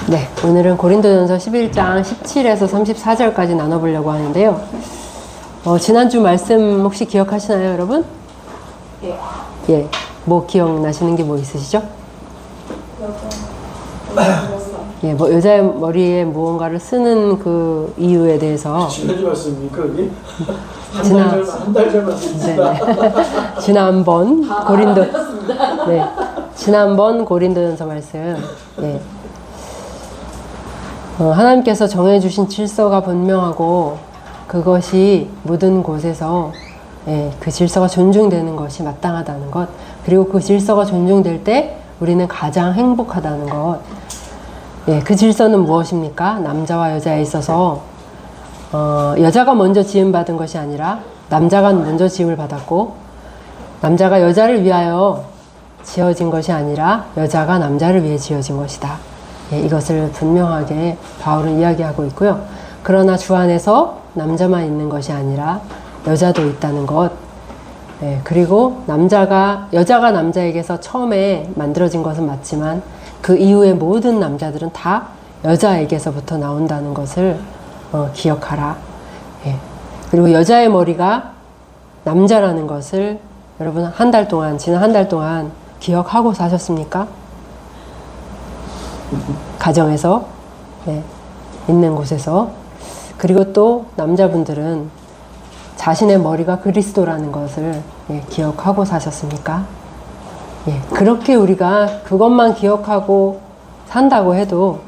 네, 오늘은 고린도전서 11장 17에서 34절까지 나눠보려고 하는데요. 지난주 말씀 혹시 기억하시나요, 여러분? 예. 예, 뭐 기억나시는 게 뭐 있으시죠? 예, 뭐 여자의 머리에 무언가를 쓰는 그 이유에 대해서 지난주 말씀입니까, 여기? 한 달 전 말씀입니다. 지난번 지난번 고린도전서 말씀. 예. 하나님께서 정해주신 질서가 분명하고 그것이 모든 곳에서 그 질서가 존중되는 것이 마땅하다는 것, 그리고 그 질서가 존중될 때 우리는 가장 행복하다는 것. 그 질서는 무엇입니까? 남자와 여자에 있어서 여자가 먼저 지음받은 것이 아니라 남자가 먼저 지음을 받았고, 남자가 여자를 위하여 지어진 것이 아니라 여자가 남자를 위해 지어진 것이다. 이것을 분명하게 바울은 이야기하고 있고요. 그러나 주 안에서 남자만 있는 것이 아니라 여자도 있다는 것. 그리고 여자가 남자에게서 처음에 만들어진 것은 맞지만 그 이후에 모든 남자들은 다 여자에게서부터 나온다는 것을 기억하라. 그리고 여자의 머리가 남자라는 것을 여러분 지난 한 달 동안 기억하고 사셨습니까? 가정에서, 있는 곳에서. 그리고 또 남자분들은 자신의 머리가 그리스도라는 것을 기억하고 사셨습니까? 그렇게 우리가 그것만 기억하고 산다고 해도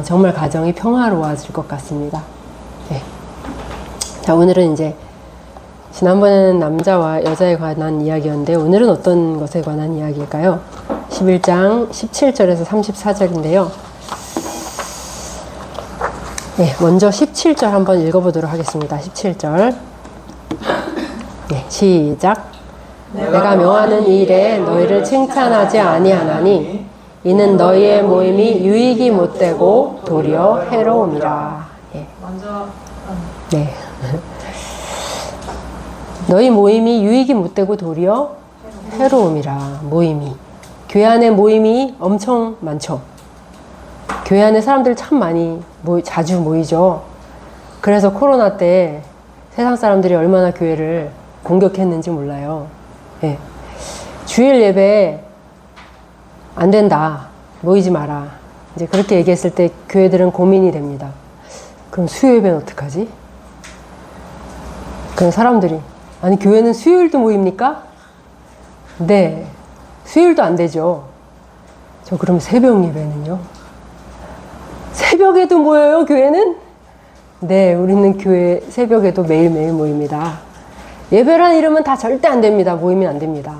정말 가정이 평화로워질 것 같습니다. 자, 오늘은 이제 지난번에는 남자와 여자에 관한 이야기였는데 오늘은 어떤 것에 관한 이야기일까요? 11장 17절에서 34절인데요. 먼저 17절 한번 읽어보도록 하겠습니다. 17절. 시작. 내가 명하는 이 일에 너희를 칭찬하지 아니하나니 이는 너희의 모임이 유익이 못되고 도리어 해로움이라. 먼저 너희 모임이 유익이 못되고 도리어 해로움이라. 모임이. 교회 안에 모임이 엄청 많죠. 교회 안에 사람들 참 많이 자주 모이죠. 그래서 코로나 때 세상 사람들이 얼마나 교회를 공격했는지 몰라요. 주일 예배 안 된다, 모이지 마라, 이제 그렇게 얘기했을 때 교회들은 고민이 됩니다. 그럼 수요 예배는 어떡하지? 그럼 사람들이, 아니 교회는 수요일도 모입니까? 네, 수요일도 안 되죠. 저 그럼 새벽 예배는요? 새벽에도 모여요, 교회는? 네, 우리는 교회 새벽에도 매일매일 모입니다. 예배란 이름은 다 절대 안 됩니다. 모이면 안 됩니다.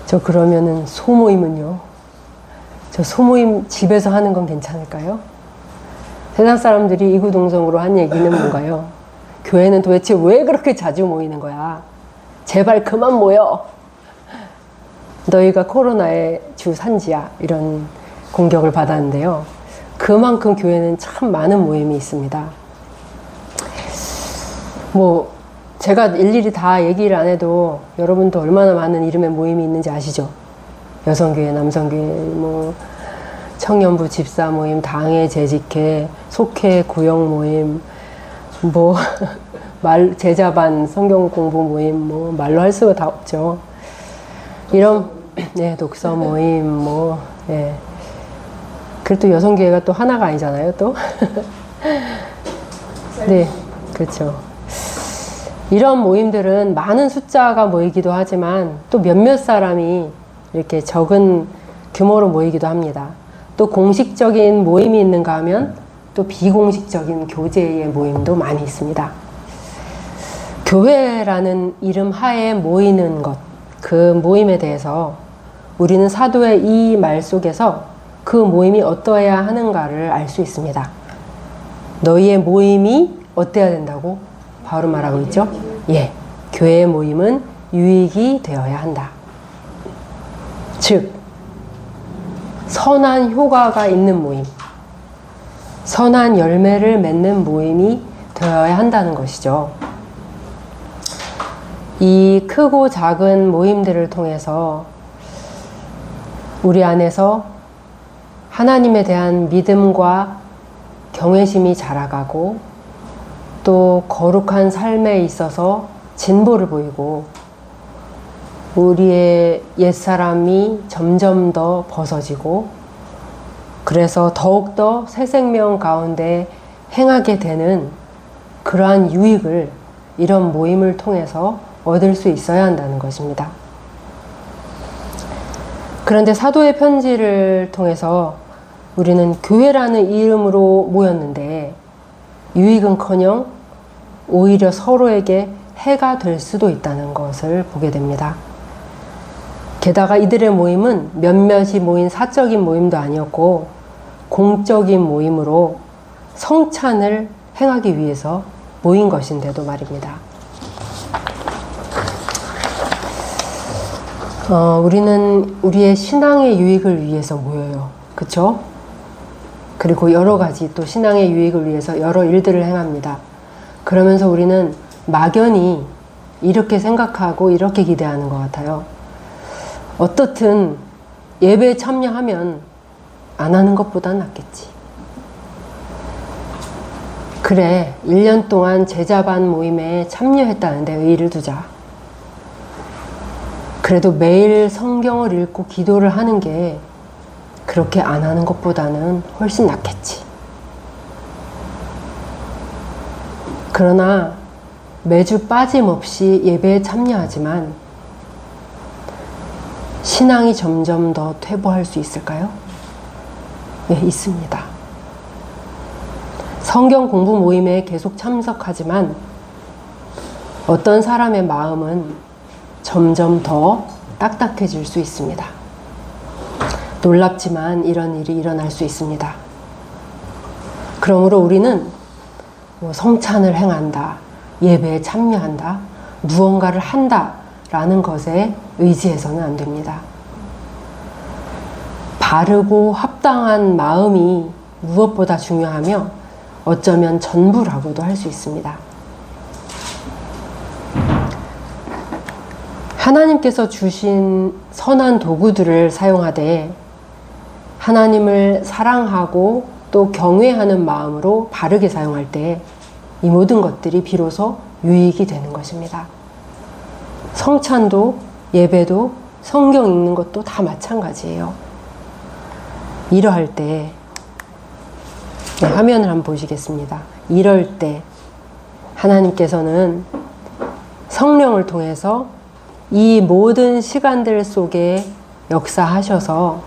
저 그러면은 소모임은요? 저 소모임 집에서 하는 건 괜찮을까요? 세상 사람들이 이구동성으로 한 얘기는 뭔가요? 교회는 도대체 왜 그렇게 자주 모이는 거야? 제발 그만 모여! 너희가 코로나의 주 산지야. 이런 공격을 받았는데요. 그만큼 교회는 참 많은 모임이 있습니다. 제가 일일이 다 얘기를 안 해도 여러분도 얼마나 많은 이름의 모임이 있는지 아시죠? 여성교회, 남성교회, 청년부 집사 모임, 당회, 재직회, 속회, 구역 모임, 제자반, 성경 공부 모임, 말로 할 수가 다 없죠. 이런, 독서 모임, 그래도 여성교회가 또 하나가 아니잖아요, 또. 네, 그렇죠. 이런 모임들은 많은 숫자가 모이기도 하지만 또 몇몇 사람이 이렇게 적은 규모로 모이기도 합니다. 또 공식적인 모임이 있는가 하면 또 비공식적인 교제의 모임도 많이 있습니다. 교회라는 이름 하에 모이는 것, 그 모임에 대해서 우리는 사도의 이 말 속에서 그 모임이 어떠해야 하는가를 알 수 있습니다. 너희의 모임이 어때야 된다고 바울은 말하고 있죠? 교회의 모임은 유익이 되어야 한다. 즉, 선한 효과가 있는 모임, 선한 열매를 맺는 모임이 되어야 한다는 것이죠. 이 크고 작은 모임들을 통해서 우리 안에서 하나님에 대한 믿음과 경외심이 자라가고 또 거룩한 삶에 있어서 진보를 보이고 우리의 옛사람이 점점 더 벗어지고 그래서 더욱더 새 생명 가운데 행하게 되는 그러한 유익을 이런 모임을 통해서 얻을 수 있어야 한다는 것입니다. 그런데 사도의 편지를 통해서 우리는 교회라는 이름으로 모였는데 유익은커녕 오히려 서로에게 해가 될 수도 있다는 것을 보게 됩니다. 게다가 이들의 모임은 몇몇이 모인 사적인 모임도 아니었고 공적인 모임으로 성찬을 행하기 위해서 모인 것인데도 말입니다. 우리는 우리의 신앙의 유익을 위해서 모여요. 그쵸? 그리고 여러 가지 또 신앙의 유익을 위해서 여러 일들을 행합니다. 그러면서 우리는 막연히 이렇게 생각하고 이렇게 기대하는 것 같아요. 어떻든 예배에 참여하면 안 하는 것보단 낫겠지. 그래, 1년 동안 제자반 모임에 참여했다는데 의의를 두자. 그래도 매일 성경을 읽고 기도를 하는 게 그렇게 안 하는 것보다는 훨씬 낫겠지. 그러나 매주 빠짐없이 예배에 참여하지만 신앙이 점점 더 퇴보할 수 있을까요? 네, 있습니다. 성경 공부 모임에 계속 참석하지만 어떤 사람의 마음은 점점 더 딱딱해질 수 있습니다. 놀랍지만 이런 일이 일어날 수 있습니다. 그러므로 우리는 성찬을 행한다, 예배에 참여한다, 무언가를 한다 라는 것에 의지해서는 안 됩니다. 바르고 합당한 마음이 무엇보다 중요하며 어쩌면 전부라고도 할 수 있습니다. 하나님께서 주신 선한 도구들을 사용하되 하나님을 사랑하고 또 경외하는 마음으로 바르게 사용할 때 이 모든 것들이 비로소 유익이 되는 것입니다. 성찬도 예배도 성경 읽는 것도 다 마찬가지예요. 이러할 때 화면을 한번 보시겠습니다. 이럴 때 하나님께서는 성령을 통해서 이 모든 시간들 속에 역사하셔서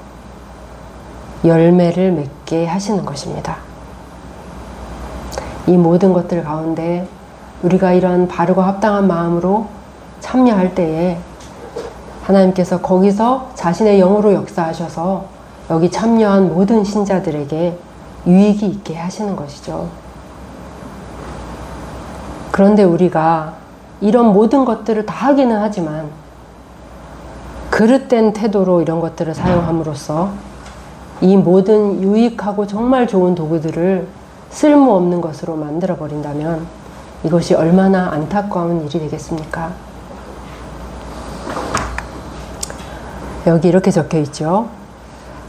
열매를 맺게 하시는 것입니다. 이 모든 것들 가운데 우리가 이런 바르고 합당한 마음으로 참여할 때에 하나님께서 거기서 자신의 영으로 역사하셔서 여기 참여한 모든 신자들에게 유익이 있게 하시는 것이죠. 그런데 우리가 이런 모든 것들을 다 하기는 하지만 그릇된 태도로 이런 것들을 사용함으로써 이 모든 유익하고 정말 좋은 도구들을 쓸모없는 것으로 만들어 버린다면 이것이 얼마나 안타까운 일이 되겠습니까? 여기 이렇게 적혀 있죠.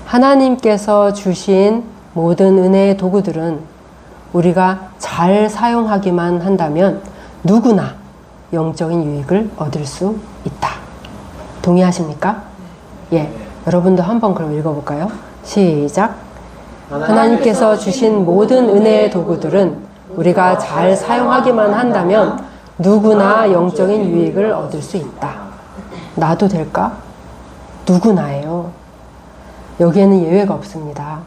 하나님께서 주신 모든 은혜의 도구들은 우리가 잘 사용하기만 한다면 누구나 영적인 유익을 얻을 수 있다. 동의하십니까? 예. 여러분도 한번 그럼 읽어볼까요? 시작. 하나님께서 주신 모든 은혜의 도구들은 우리가 잘 사용하기만 한다면 누구나 영적인 유익을 얻을 수 있다. 나도 될까? 누구나예요. 여기에는 예외가 없습니다.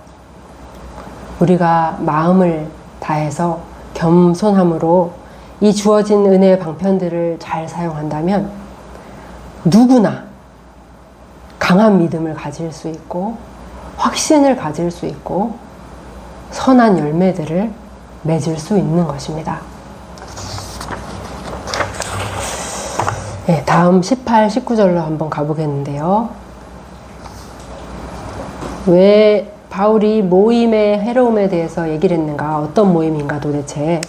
우리가 마음을 다해서 겸손함으로 이 주어진 은혜의 방편들을 잘 사용한다면 누구나 강한 믿음을 가질 수 있고 확신을 가질 수 있고 선한 열매들을 맺을 수 있는 것입니다. 네, 다음 18, 19절로 한번 가보겠는데요. 왜 바울이 모임의 해로움에 대해서 얘기를 했는가? 어떤 모임인가 도대체?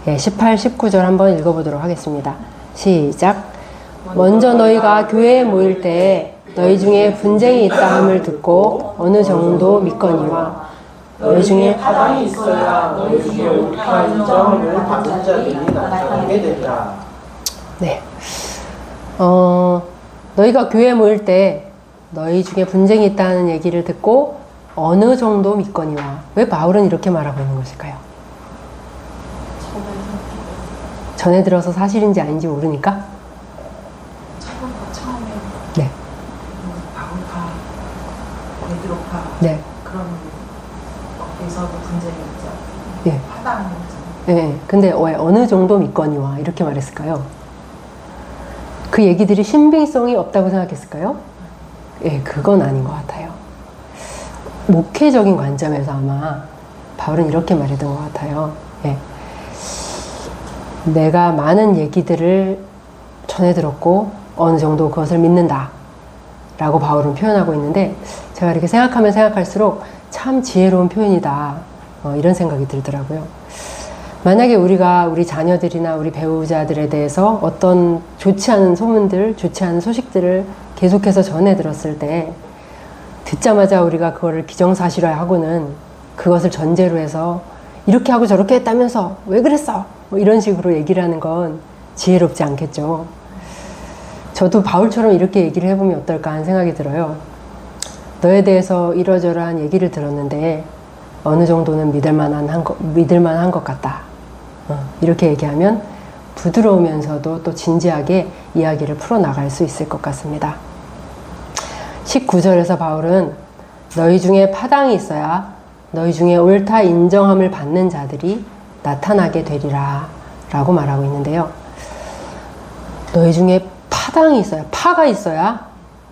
18, 19절 한번 읽어보도록 하겠습니다. 시작. 먼저 너희가 교회에 모일 때 너희 중에 분쟁이 있다 함을 듣고 어느 정도 믿거니와 너희 중에 파당이 있어야 너희 중에 옳다 인정함을 받는 자들이 나타나게 되리라. 네. 너희가 교회에 모일 때 너희 중에 분쟁이 있다는 얘기를 듣고 어느 정도 믿거니와. 왜 바울은 이렇게 말하고 있는 것일까요? 전에 들어서 사실인지 아닌지 모르니까? 처음에 네. 바울파, 베드로파 네. 그런 거기서도 분쟁이 있죠. 예. 파당 문제. 네. 근데 왜 어느 정도 믿거니와 이렇게 말했을까요? 그 얘기들이 신빙성이 없다고 생각했을까요? 예, 그건 아닌 것 같아요. 목회적인 관점에서 아마 바울은 이렇게 말했던 것 같아요. 예. 내가 많은 얘기들을 전해 들었고 어느 정도 그것을 믿는다 라고 바울은 표현하고 있는데, 제가 이렇게 생각하면 생각할수록 참 지혜로운 표현이다, 이런 생각이 들더라고요. 만약에 우리가 우리 자녀들이나 우리 배우자들에 대해서 어떤 좋지 않은 소문들, 좋지 않은 소식들을 계속해서 전해 들었을 때 듣자마자 우리가 그거를 기정사실화하고는 그것을 전제로 해서 이렇게 하고 저렇게 했다면서 왜 그랬어? 뭐 이런 식으로 얘기를 하는 건 지혜롭지 않겠죠. 저도 바울처럼 이렇게 얘기를 해보면 어떨까 하는 생각이 들어요. 너에 대해서 이러저러한 얘기를 들었는데 어느 정도는 믿을 만한 것 같다. 이렇게 얘기하면 부드러우면서도 또 진지하게 이야기를 풀어나갈 수 있을 것 같습니다. 19절에서 바울은 너희 중에 파당이 있어야 너희 중에 옳다 인정함을 받는 자들이 나타나게 되리라 라고 말하고 있는데요. 너희 중에 파당이 있어야, 파가 있어야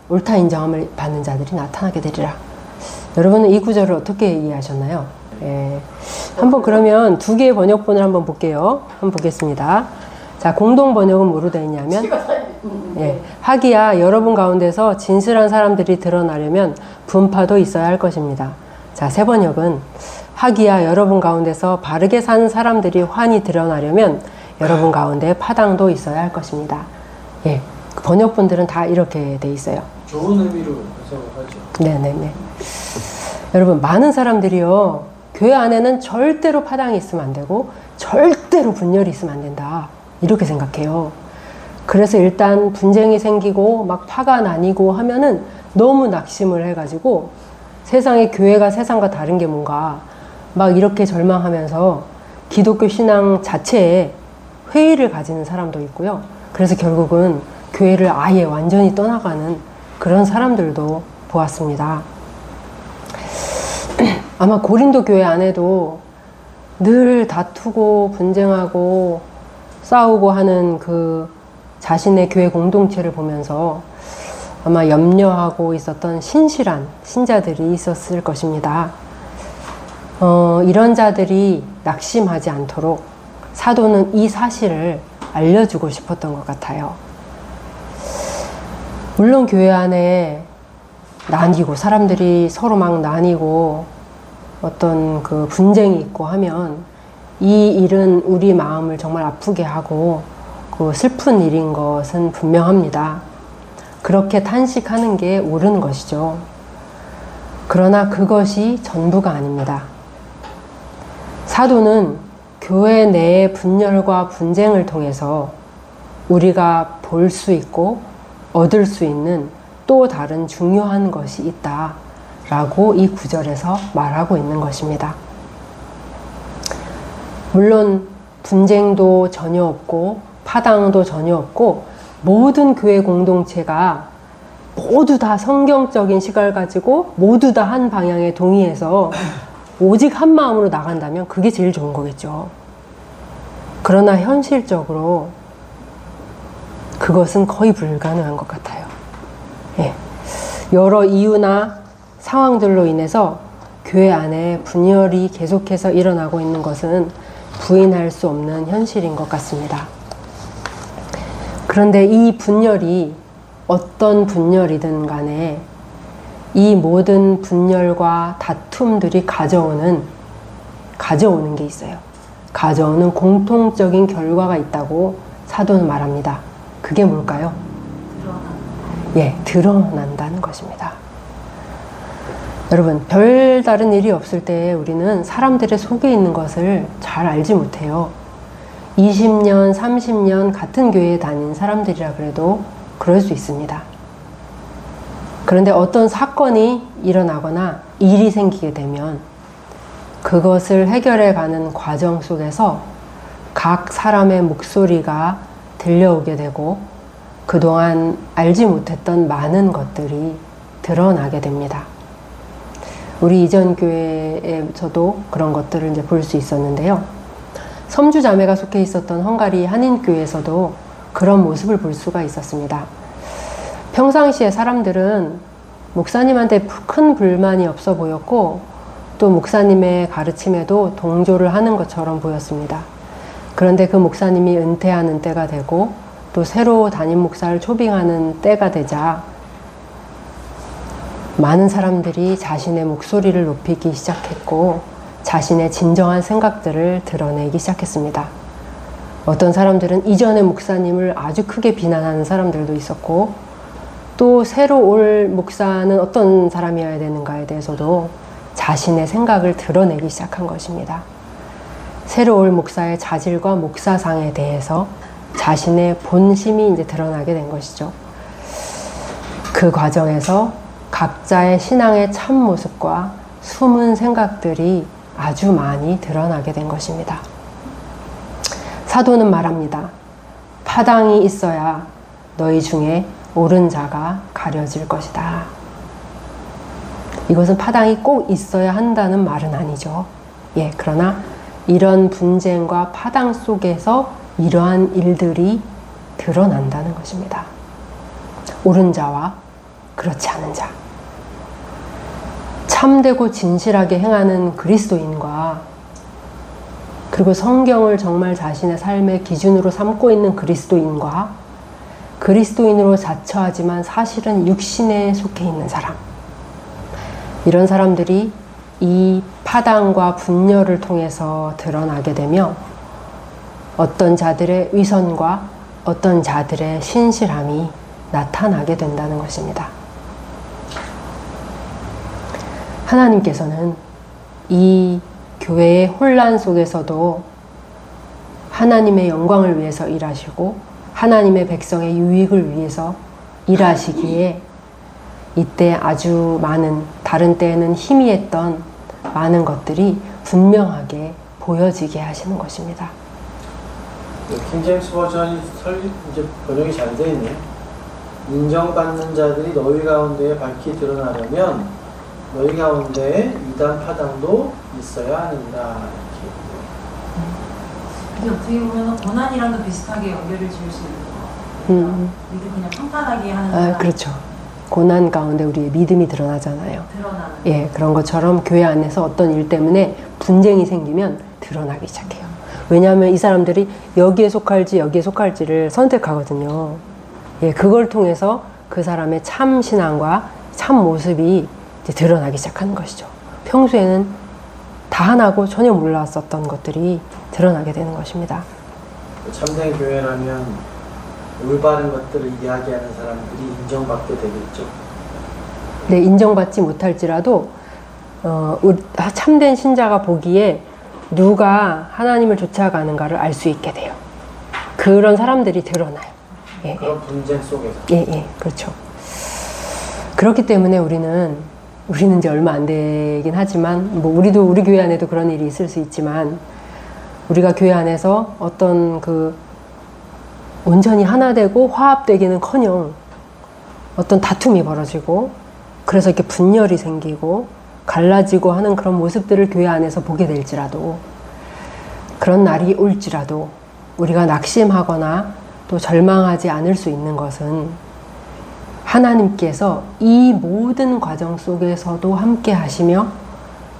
옳다 인정함을 받는 자들이 나타나게 되리라. 여러분은 이 구절을 어떻게 이해하셨나요? 예. 한번 그러면 두 개의 번역본을 한번 볼게요. 한번 보겠습니다. 자, 공동 번역은 뭐로 되어 있냐면, 예, 하기야 여러분 가운데서 진실한 사람들이 드러나려면 분파도 있어야 할 것입니다. 자, 새 번역은 하기야 여러분 가운데서 바르게 사는 사람들이 환히 드러나려면 여러분 가운데 파당도 있어야 할 것입니다. 예, 그 번역본들은 다 이렇게 돼 있어요. 좋은 의미로 해석하죠. 네네네. 여러분, 많은 사람들이요, 교회 안에는 절대로 파당이 있으면 안 되고 절대로 분열이 있으면 안 된다, 이렇게 생각해요. 그래서 일단 분쟁이 생기고 막 파가 나뉘고 하면은 너무 낙심을 해가지고 세상에, 교회가 세상과 다른 게 뭔가 막 이렇게 절망하면서 기독교 신앙 자체에 회의를 가지는 사람도 있고요. 그래서 결국은 교회를 아예 완전히 떠나가는 그런 사람들도 보았습니다. 아마 고린도 교회 안에도 늘 다투고 분쟁하고 싸우고 하는 그 자신의 교회 공동체를 보면서 아마 염려하고 있었던 신실한 신자들이 있었을 것입니다. 이런 자들이 낙심하지 않도록 사도는 이 사실을 알려주고 싶었던 것 같아요. 물론 교회 안에 나뉘고 사람들이 서로 막 나뉘고 어떤 그 분쟁이 있고 하면 이 일은 우리 마음을 정말 아프게 하고 그 슬픈 일인 것은 분명합니다. 그렇게 탄식하는 게 옳은 것이죠. 그러나 그것이 전부가 아닙니다. 사도는 교회 내의 분열과 분쟁을 통해서 우리가 볼 수 있고 얻을 수 있는 또 다른 중요한 것이 있다 라고 이 구절에서 말하고 있는 것입니다. 물론 분쟁도 전혀 없고 파당도 전혀 없고 모든 교회 공동체가 모두 다 성경적인 시각을 가지고 모두 다 한 방향에 동의해서 오직 한 마음으로 나간다면 그게 제일 좋은 거겠죠. 그러나 현실적으로 그것은 거의 불가능한 것 같아요. 예. 여러 이유나 상황들로 인해서 교회 안에 분열이 계속해서 일어나고 있는 것은 부인할 수 없는 현실인 것 같습니다. 그런데 이 분열이 어떤 분열이든 간에 이 모든 분열과 다툼들이 가져오는 게 있어요. 가져오는 공통적인 결과가 있다고 사도는 말합니다. 그게 뭘까요? 드러난다는 것입니다. 여러분, 별다른 일이 없을 때 우리는 사람들의 속에 있는 것을 잘 알지 못해요. 20년, 30년 같은 교회에 다닌 사람들이라 그래도 그럴 수 있습니다. 그런데 어떤 사건이 일어나거나 일이 생기게 되면 그것을 해결해 가는 과정 속에서 각 사람의 목소리가 들려오게 되고 그동안 알지 못했던 많은 것들이 드러나게 됩니다. 우리 이전 교회에서도 그런 것들을 이제 볼 수 있었는데요. 섬주 자매가 속해 있었던 헝가리 한인교회에서도 그런 모습을 볼 수가 있었습니다. 평상시에 사람들은 목사님한테 큰 불만이 없어 보였고 또 목사님의 가르침에도 동조를 하는 것처럼 보였습니다. 그런데 그 목사님이 은퇴하는 때가 되고 또 새로 담임 목사를 초빙하는 때가 되자 많은 사람들이 자신의 목소리를 높이기 시작했고 자신의 진정한 생각들을 드러내기 시작했습니다. 어떤 사람들은 이전의 목사님을 아주 크게 비난하는 사람들도 있었고 또 새로 올 목사는 어떤 사람이어야 되는가에 대해서도 자신의 생각을 드러내기 시작한 것입니다. 새로 올 목사의 자질과 목사상에 대해서 자신의 본심이 이제 드러나게 된 것이죠. 그 과정에서 각자의 신앙의 참모습과 숨은 생각들이 아주 많이 드러나게 된 것입니다. 사도는 말합니다. 파당이 있어야 너희 중에 옳은 자가 가려질 것이다. 이것은 파당이 꼭 있어야 한다는 말은 아니죠. 그러나 이런 분쟁과 파당 속에서 이러한 일들이 드러난다는 것입니다. 옳은 자와 그렇지 않은 자. 참되고 진실하게 행하는 그리스도인과 그리고 성경을 정말 자신의 삶의 기준으로 삼고 있는 그리스도인과 그리스도인으로 자처하지만 사실은 육신에 속해 있는 사람. 이런 사람들이 이 파당과 분열을 통해서 드러나게 되며 어떤 자들의 위선과 어떤 자들의 신실함이 나타나게 된다는 것입니다. 하나님께서는 이 교회의 혼란 속에서도 하나님의 영광을 위해서 일하시고 하나님의 백성의 유익을 위해서 일하시기에 이때 아주 많은, 다른 때에는 희미했던 많은 것들이 분명하게 보여지게 하시는 것입니다. 킹제임스 버전이 이제 번역이 잘 되어 있네요. 인정받는 자들이 너희 가운데에 밝히 드러나려면 너희 가운데에 이단 파당도 있어야 하는다. 이게 어떻게 보면 고난이랑도 비슷하게 연결을 지을 수 있는 것 같아요. 믿음 그냥 평탄하게 하는 사람. 그렇죠. 고난 가운데 우리의 믿음이 드러나잖아요. 드러나는. 그런 것처럼 교회 안에서 어떤 일 때문에 분쟁이 생기면 드러나기 시작해요. 왜냐하면 이 사람들이 여기에 속할지 여기에 속할지를 선택하거든요. 그걸 통해서 그 사람의 참 신앙과 참 모습이 이제 드러나기 시작하는 것이죠. 평소에는 다 하나고 전혀 몰랐었던 것들이 드러나게 되는 것입니다. 참된 교회라면 올바른 것들을 이야기하는 사람들이 인정받게 되겠죠. 네, 인정받지 못할지라도 참된 신자가 보기에 누가 하나님을 쫓아가는가를 알 수 있게 돼요. 그런 사람들이 드러나요. 그런 분쟁 속에서. 그렇죠. 그렇기 때문에 우리는 이제 얼마 안 되긴 하지만, 우리 교회 안에도 그런 일이 있을 수 있지만, 우리가 교회 안에서 어떤 온전히 하나 되고 화합되기는 커녕 어떤 다툼이 벌어지고, 그래서 이렇게 분열이 생기고, 갈라지고 하는 그런 모습들을 교회 안에서 보게 될지라도, 그런 날이 올지라도, 우리가 낙심하거나 또 절망하지 않을 수 있는 것은 하나님께서 이 모든 과정 속에서도 함께 하시며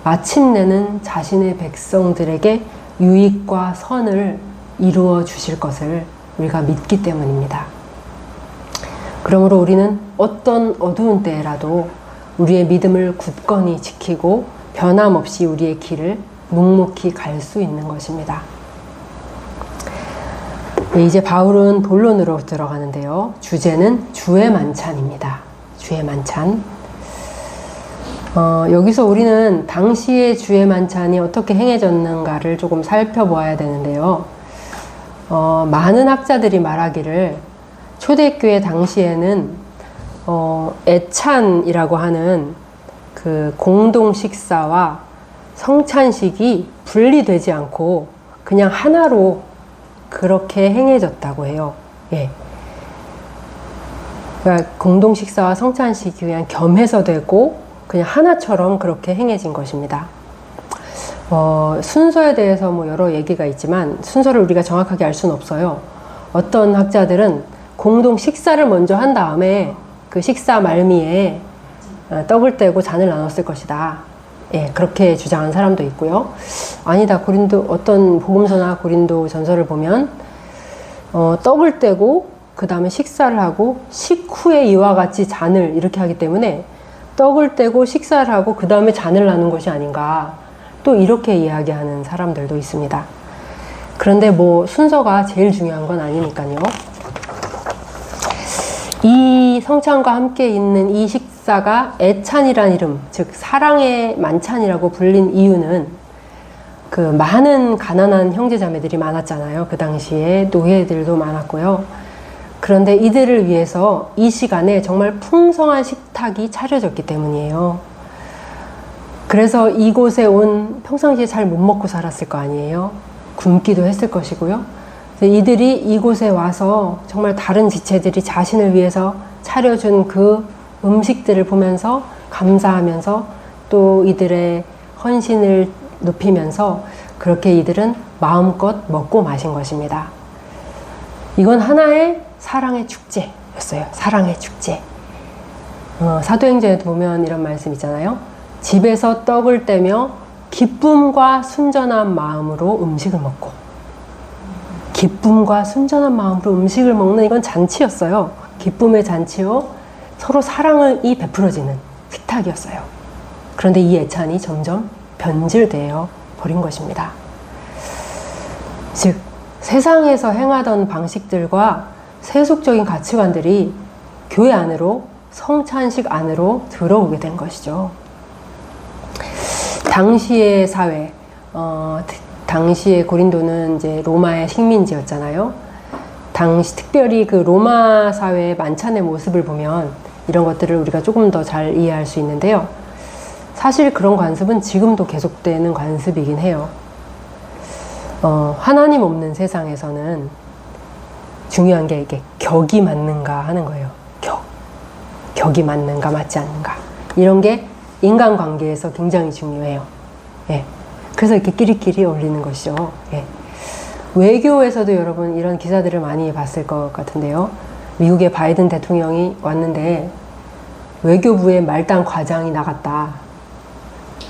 마침내는 자신의 백성들에게 유익과 선을 이루어 주실 것을 우리가 믿기 때문입니다. 그러므로 우리는 어떤 어두운 때라도 우리의 믿음을 굳건히 지키고 변함없이 우리의 길을 묵묵히 갈 수 있는 것입니다. 네, 이제 바울은 본론으로 들어가는데요. 주제는 주의 만찬입니다. 주의 만찬. 여기서 우리는 당시의 주의 만찬이 어떻게 행해졌는가를 조금 살펴보아야 되는데요. 많은 학자들이 말하기를 초대교회 당시에는 애찬이라고 하는 그 공동 식사와 성찬식이 분리되지 않고 그냥 하나로 그렇게 행해졌다고 해요. 예. 그러니까 공동 식사와 성찬식이 그냥 겸해서 되고 그냥 하나처럼 그렇게 행해진 것입니다. 순서에 대해서 뭐 여러 얘기가 있지만 순서를 우리가 정확하게 알 수는 없어요. 어떤 학자들은 공동 식사를 먼저 한 다음에 그 식사 말미에 떡을 떼고 잔을 나눴을 것이다. 예, 그렇게 주장한 사람도 있고요. 아니다. 어떤 복음서나 고린도 전서를 보면 떡을 떼고 그 다음에 식사를 하고 식후에 이와 같이 잔을 이렇게 하기 때문에 떡을 떼고 식사를 하고 그 다음에 잔을 나눈 것이 아닌가, 또 이렇게 이야기하는 사람들도 있습니다. 그런데 뭐 순서가 제일 중요한 건 아니니까요. 이 성찬과 함께 있는 이 식사가 애찬이란 이름, 즉 사랑의 만찬이라고 불린 이유는 그 많은 가난한 형제자매들이 많았잖아요. 그 당시에 노예들도 많았고요. 그런데 이들을 위해서 이 시간에 정말 풍성한 식탁이 차려졌기 때문이에요. 그래서 이곳에 온 평상시에 잘 못 먹고 살았을 거 아니에요. 굶기도 했을 것이고요. 이들이 이곳에 와서 정말 다른 지체들이 자신을 위해서 차려준 그 음식들을 보면서 감사하면서 또 이들의 헌신을 높이면서 그렇게 이들은 마음껏 먹고 마신 것입니다. 이건 하나의 사랑의 축제였어요. 사랑의 축제. 사도행전에도 보면 이런 말씀 있잖아요. 집에서 떡을 떼며 기쁨과 순전한 마음으로 음식을 먹고, 기쁨과 순전한 마음으로 음식을 먹는, 이건 잔치였어요. 기쁨의 잔치요. 서로 사랑이 베풀어지는 식탁이었어요. 그런데 이 애찬이 점점 변질되어 버린 것입니다. 즉 세상에서 행하던 방식들과 세속적인 가치관들이 교회 안으로, 성찬식 안으로 들어오게 된 것이죠. 당시의 사회, 당시의 고린도는 이제 로마의 식민지였잖아요. 특별히 그 로마 사회의 만찬의 모습을 보면 이런 것들을 우리가 조금 더 잘 이해할 수 있는데요. 사실 그런 관습은 지금도 계속되는 관습이긴 해요. 하나님 없는 세상에서는 중요한 게 이게 격이 맞는가 하는 거예요. 격이 맞는가 맞지 않는가. 이런 게 인간관계에서 굉장히 중요해요. 예. 그래서 이렇게 끼리끼리 어울리는 것이죠. 예. 외교에서도 여러분 이런 기사들을 많이 봤을 것 같은데요. 미국의 바이든 대통령이 왔는데 외교부의 말단 과장이 나갔다.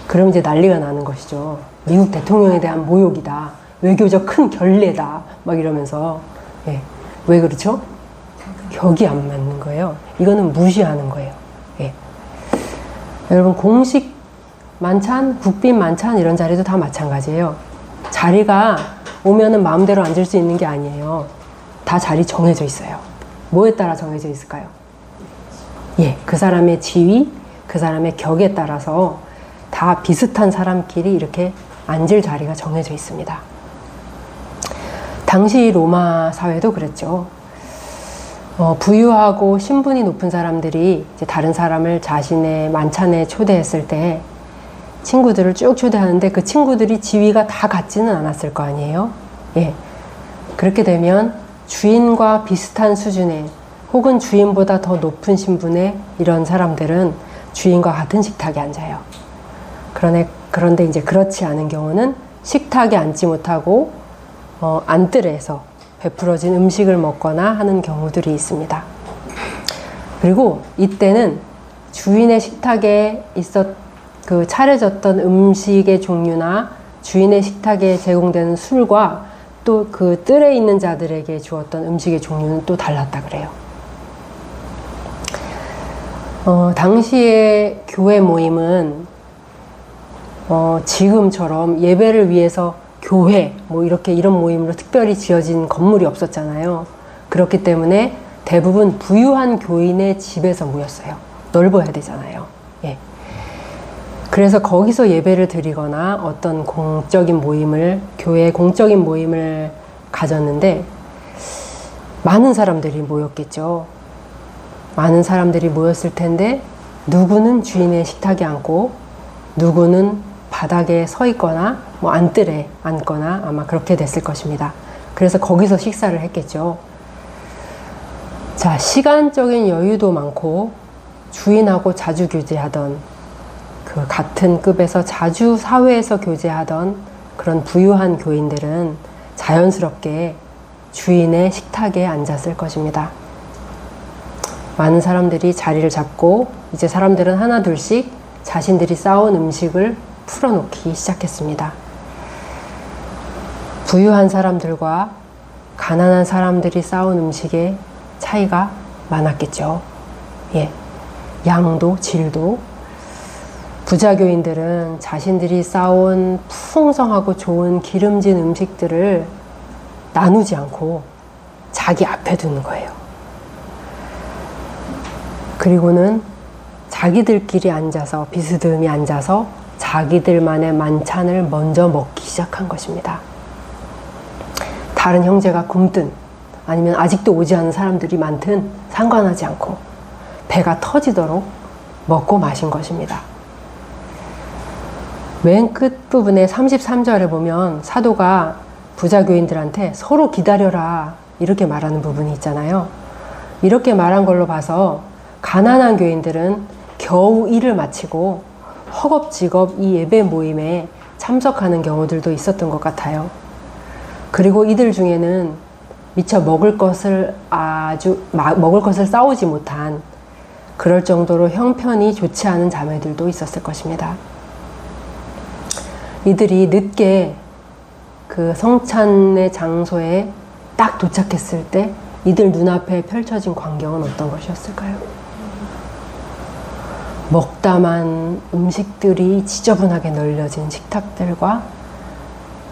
그럼 이제 난리가 나는 것이죠. 미국 대통령에 대한 모욕이다. 외교적 큰 결례다. 막 이러면서. 예. 왜 그렇죠? 격이 안 맞는 거예요. 이거는 무시하는 거예요. 예. 여러분 공식 만찬, 국빈 만찬 이런 자리도 다 마찬가지예요. 자리가 오면은 마음대로 앉을 수 있는 게 아니에요. 다 자리 정해져 있어요. 뭐에 따라 정해져 있을까요? 예, 그 사람의 지위, 그 사람의 격에 따라서 다 비슷한 사람끼리 이렇게 앉을 자리가 정해져 있습니다. 당시 로마 사회도 그랬죠. 부유하고 신분이 높은 사람들이 이제 다른 사람을 자신의 만찬에 초대했을 때 친구들을 쭉 초대하는데 그 친구들이 지위가 다 같지는 않았을 거 아니에요. 예. 그렇게 되면 주인과 비슷한 수준의 혹은 주인보다 더 높은 신분의 이런 사람들은 주인과 같은 식탁에 앉아요. 그런데 이제 그렇지 않은 경우는 식탁에 앉지 못하고 안뜰에서 베풀어진 음식을 먹거나 하는 경우들이 있습니다. 그리고 이때는 주인의 식탁에 차려졌던 음식의 종류나 주인의 식탁에 제공되는 술과 또 그 뜰에 있는 자들에게 주었던 음식의 종류는 또 달랐다 그래요. 당시의 교회 모임은 지금처럼 예배를 위해서 교회 뭐 이렇게 이런 모임으로 특별히 지어진 건물이 없었잖아요. 그렇기 때문에 대부분 부유한 교인의 집에서 모였어요. 넓어야 되잖아요. 예. 그래서 거기서 예배를 드리거나 어떤 공적인 모임을, 교회 공적인 모임을 가졌는데 많은 사람들이 모였겠죠. 많은 사람들이 모였을 텐데 누구는 주인의 식탁에 앉고 누구는 바닥에 서 있거나 뭐 안뜰에 앉거나 아마 그렇게 됐을 것입니다. 그래서 거기서 식사를 했겠죠. 자, 시간적인 여유도 많고 주인하고 자주 교제하던 그 같은 급에서 자주 사회에서 교제하던 그런 부유한 교인들은 자연스럽게 주인의 식탁에 앉았을 것입니다. 많은 사람들이 자리를 잡고 이제 사람들은 하나 둘씩 자신들이 싸온 음식을 풀어놓기 시작했습니다. 부유한 사람들과 가난한 사람들이 싸온 음식의 차이가 많았겠죠. 예. 양도 질도. 부자교인들은 자신들이 싸온 풍성하고 좋은 기름진 음식들을 나누지 않고 자기 앞에 두는 거예요. 그리고는 자기들끼리 앉아서 비스듬히 앉아서 자기들만의 만찬을 먼저 먹기 시작한 것입니다. 다른 형제가 굶든 아니면 아직도 오지 않은 사람들이 많든 상관하지 않고 배가 터지도록 먹고 마신 것입니다. 맨 끝부분에 33절에 보면 사도가 부자교인들한테 서로 기다려라 이렇게 말하는 부분이 있잖아요. 이렇게 말한 걸로 봐서 가난한 교인들은 겨우 일을 마치고 허겁지겁 이 예배 모임에 참석하는 경우들도 있었던 것 같아요. 그리고 이들 중에는 미처 먹을 것을 싸우지 못한 그럴 정도로 형편이 좋지 않은 자매들도 있었을 것입니다. 이들이 늦게 그 성찬의 장소에 딱 도착했을 때 이들 눈앞에 펼쳐진 광경은 어떤 것이었을까요? 먹다만 음식들이 지저분하게 널려진 식탁들과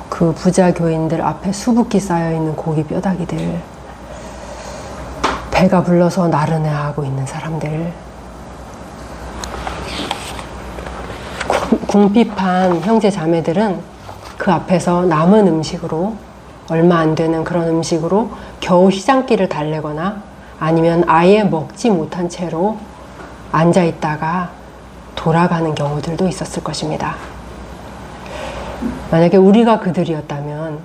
그 부자 교인들 앞에 수북히 쌓여있는 고기 뼈다귀들, 배가 불러서 나른해하고 있는 사람들, 궁핍한 형제 자매들은 그 앞에서 남은 음식으로, 얼마 안 되는 그런 음식으로 겨우 시장길을 달래거나 아니면 아예 먹지 못한 채로 앉아 있다가 돌아가는 경우들도 있었을 것입니다. 만약에 우리가 그들이었다면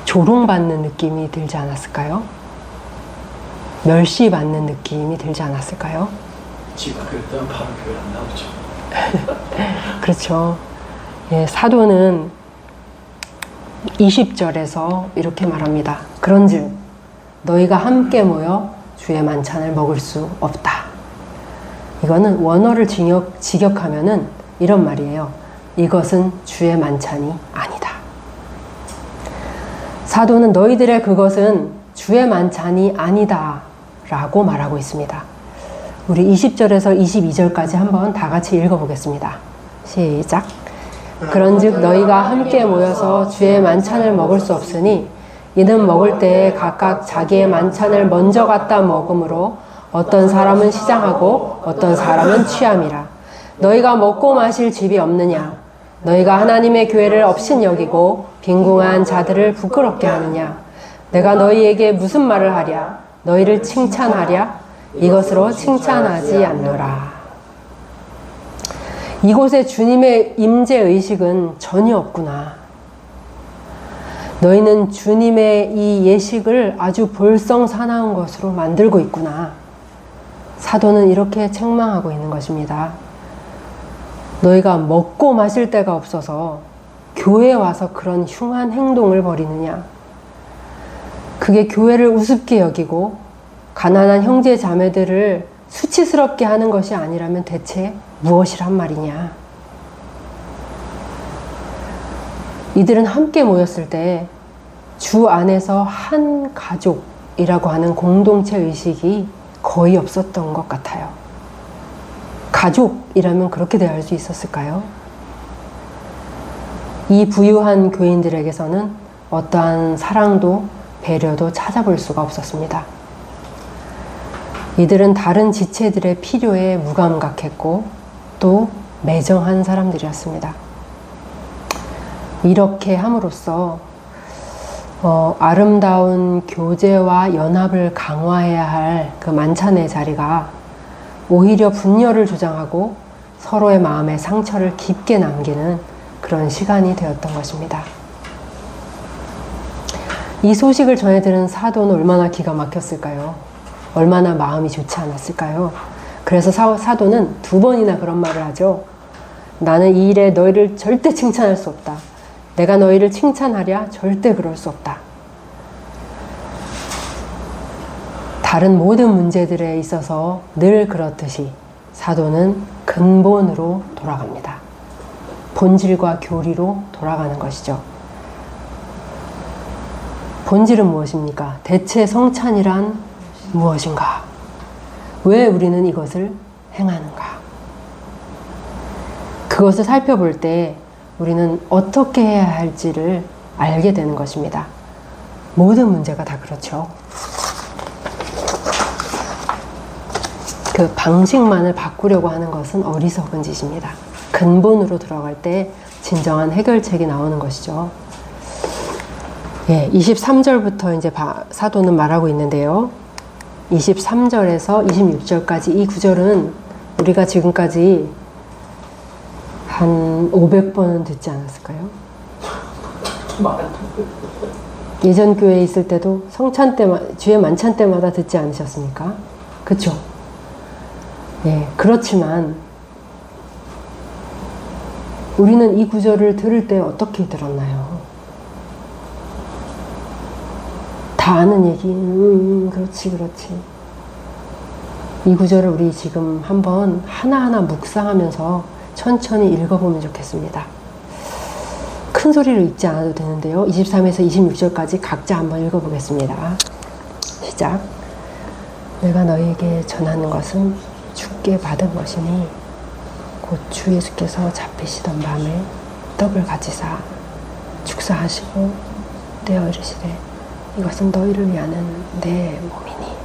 조롱받는 느낌이 들지 않았을까요? 멸시받는 느낌이 들지 않았을까요? 지가 그랬다면 바로 교회 안 나오죠. 그렇죠. 예, 사도는 20절에서 이렇게 말합니다. 그런즉 너희가 함께 모여 주의 만찬을 먹을 수 없다. 이거는 원어를 직역하면은 이런 말이에요. 이것은 주의 만찬이 아니다. 사도는 너희들의 그것은 주의 만찬이 아니다 라고 말하고 있습니다. 우리 20절에서 22절까지 한번 다 같이 읽어보겠습니다. 시작. 그런즉 너희가 함께 모여서 주의 만찬을 먹을 수 없으니 이는 먹을 때에 각각 자기의 만찬을 먼저 갖다 먹음으로 어떤 사람은 시장하고 어떤 사람은 취함이라. 너희가 먹고 마실 집이 없느냐? 너희가 하나님의 교회를 업신 여기고 빈궁한 자들을 부끄럽게 하느냐? 내가 너희에게 무슨 말을 하랴? 너희를 칭찬하랴? 이것으로 칭찬하지 않노라. 이곳에 주님의 임재 의식은 전혀 없구나. 너희는 주님의 이 예식을 아주 볼썽사나운 것으로 만들고 있구나. 사도는 이렇게 책망하고 있는 것입니다. 너희가 먹고 마실 데가 없어서 교회에 와서 그런 흉한 행동을 벌이느냐? 그게 교회를 우습게 여기고 가난한 형제 자매들을 수치스럽게 하는 것이 아니라면 대체 무엇이란 말이냐? 이들은 함께 모였을 때 주 안에서 한 가족이라고 하는 공동체 의식이 거의 없었던 것 같아요. 가족이라면 그렇게 대할 수 있었을까요? 이 부유한 교인들에게서는 어떠한 사랑도 배려도 찾아볼 수가 없었습니다. 이들은 다른 지체들의 필요에 무감각했고 또 매정한 사람들이었습니다. 이렇게 함으로써 아름다운 교제와 연합을 강화해야 할 그 만찬의 자리가 오히려 분열을 조장하고 서로의 마음에 상처를 깊게 남기는 그런 시간이 되었던 것입니다. 이 소식을 전해 들은 사도는 얼마나 기가 막혔을까요? 얼마나 마음이 좋지 않았을까요? 그래서 사도는 2번이나 그런 말을 하죠. 나는 이 일에 너희를 절대 칭찬할 수 없다. 내가 너희를 칭찬하랴 절대 그럴 수 없다. 다른 모든 문제들에 있어서 늘 그렇듯이 사도는 근본으로 돌아갑니다. 본질과 교리로 돌아가는 것이죠. 본질은 무엇입니까? 대체 성찬이란 무엇인가? 왜 우리는 이것을 행하는가? 그것을 살펴볼 때 우리는 어떻게 해야 할지를 알게 되는 것입니다. 모든 문제가 다 그렇죠. 그 방식만을 바꾸려고 하는 것은 어리석은 짓입니다. 근본으로 들어갈 때 진정한 해결책이 나오는 것이죠. 예, 23절부터 이제 사도는 말하고 있는데요. 23절에서 26절까지 이 구절은 우리가 지금까지 한 500번은 듣지 않았을까요? 예전 교회에 있을 때도 성찬 때마다, 주의 만찬 때마다 듣지 않으셨습니까? 그쵸? 예, 그렇지만 우리는 이 구절을 들을 때 어떻게 들었나요? 다 아는 얘기, 그렇지, 그렇지. 이 구절을 우리 지금 한번 하나하나 묵상하면서 천천히 읽어보면 좋겠습니다. 큰 소리로 읽지 않아도 되는데요. 23에서 26절까지 각자 한번 읽어보겠습니다. 시작. 내가 너희에게 전하는 것은 주께 받은 것이니 곧 주 예수께서 잡히시던 밤에 떡을 가지사 축사하시고 떼어 이르시되 이것은 너희를 위하는 내 몸이니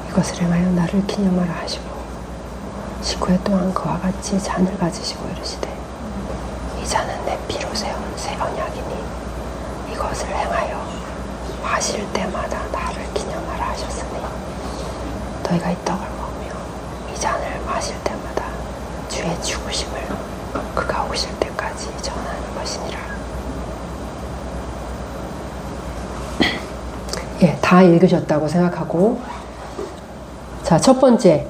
이것을 행하여 나를 기념하라 하시고 식후에 또한 그와 같이 잔을 가지시고 이르시되 이 잔은 내 피로 세운 새 언약이니 이것을 행하여 마실 때마다 나를 기념하라 하셨으니 너희가 이 떡을 먹으며 이 잔을 마실 때마다 주의 죽으심을 그가 오실 때까지 전하는 것이니라. 예, 다 읽으셨다고 생각하고, 자, 첫 번째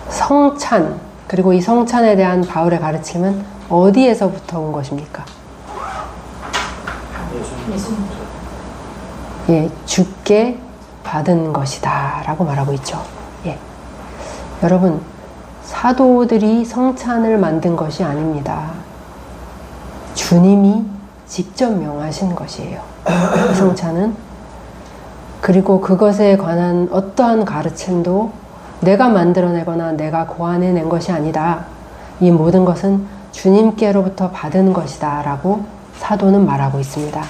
성찬, 그리고 이 성찬에 대한 바울의 가르침은 어디에서부터 온 것입니까? 예, 주께 받은 것이다 라고 말하고 있죠. 예. 여러분, 사도들이 성찬을 만든 것이 아닙니다. 주님이 직접 명하신 것이에요. 이 성찬은. 그리고 그것에 관한 어떠한 가르침도 내가 만들어내거나 내가 고안해낸 것이 아니다. 이 모든 것은 주님께로부터 받은 것이다 라고 사도는 말하고 있습니다.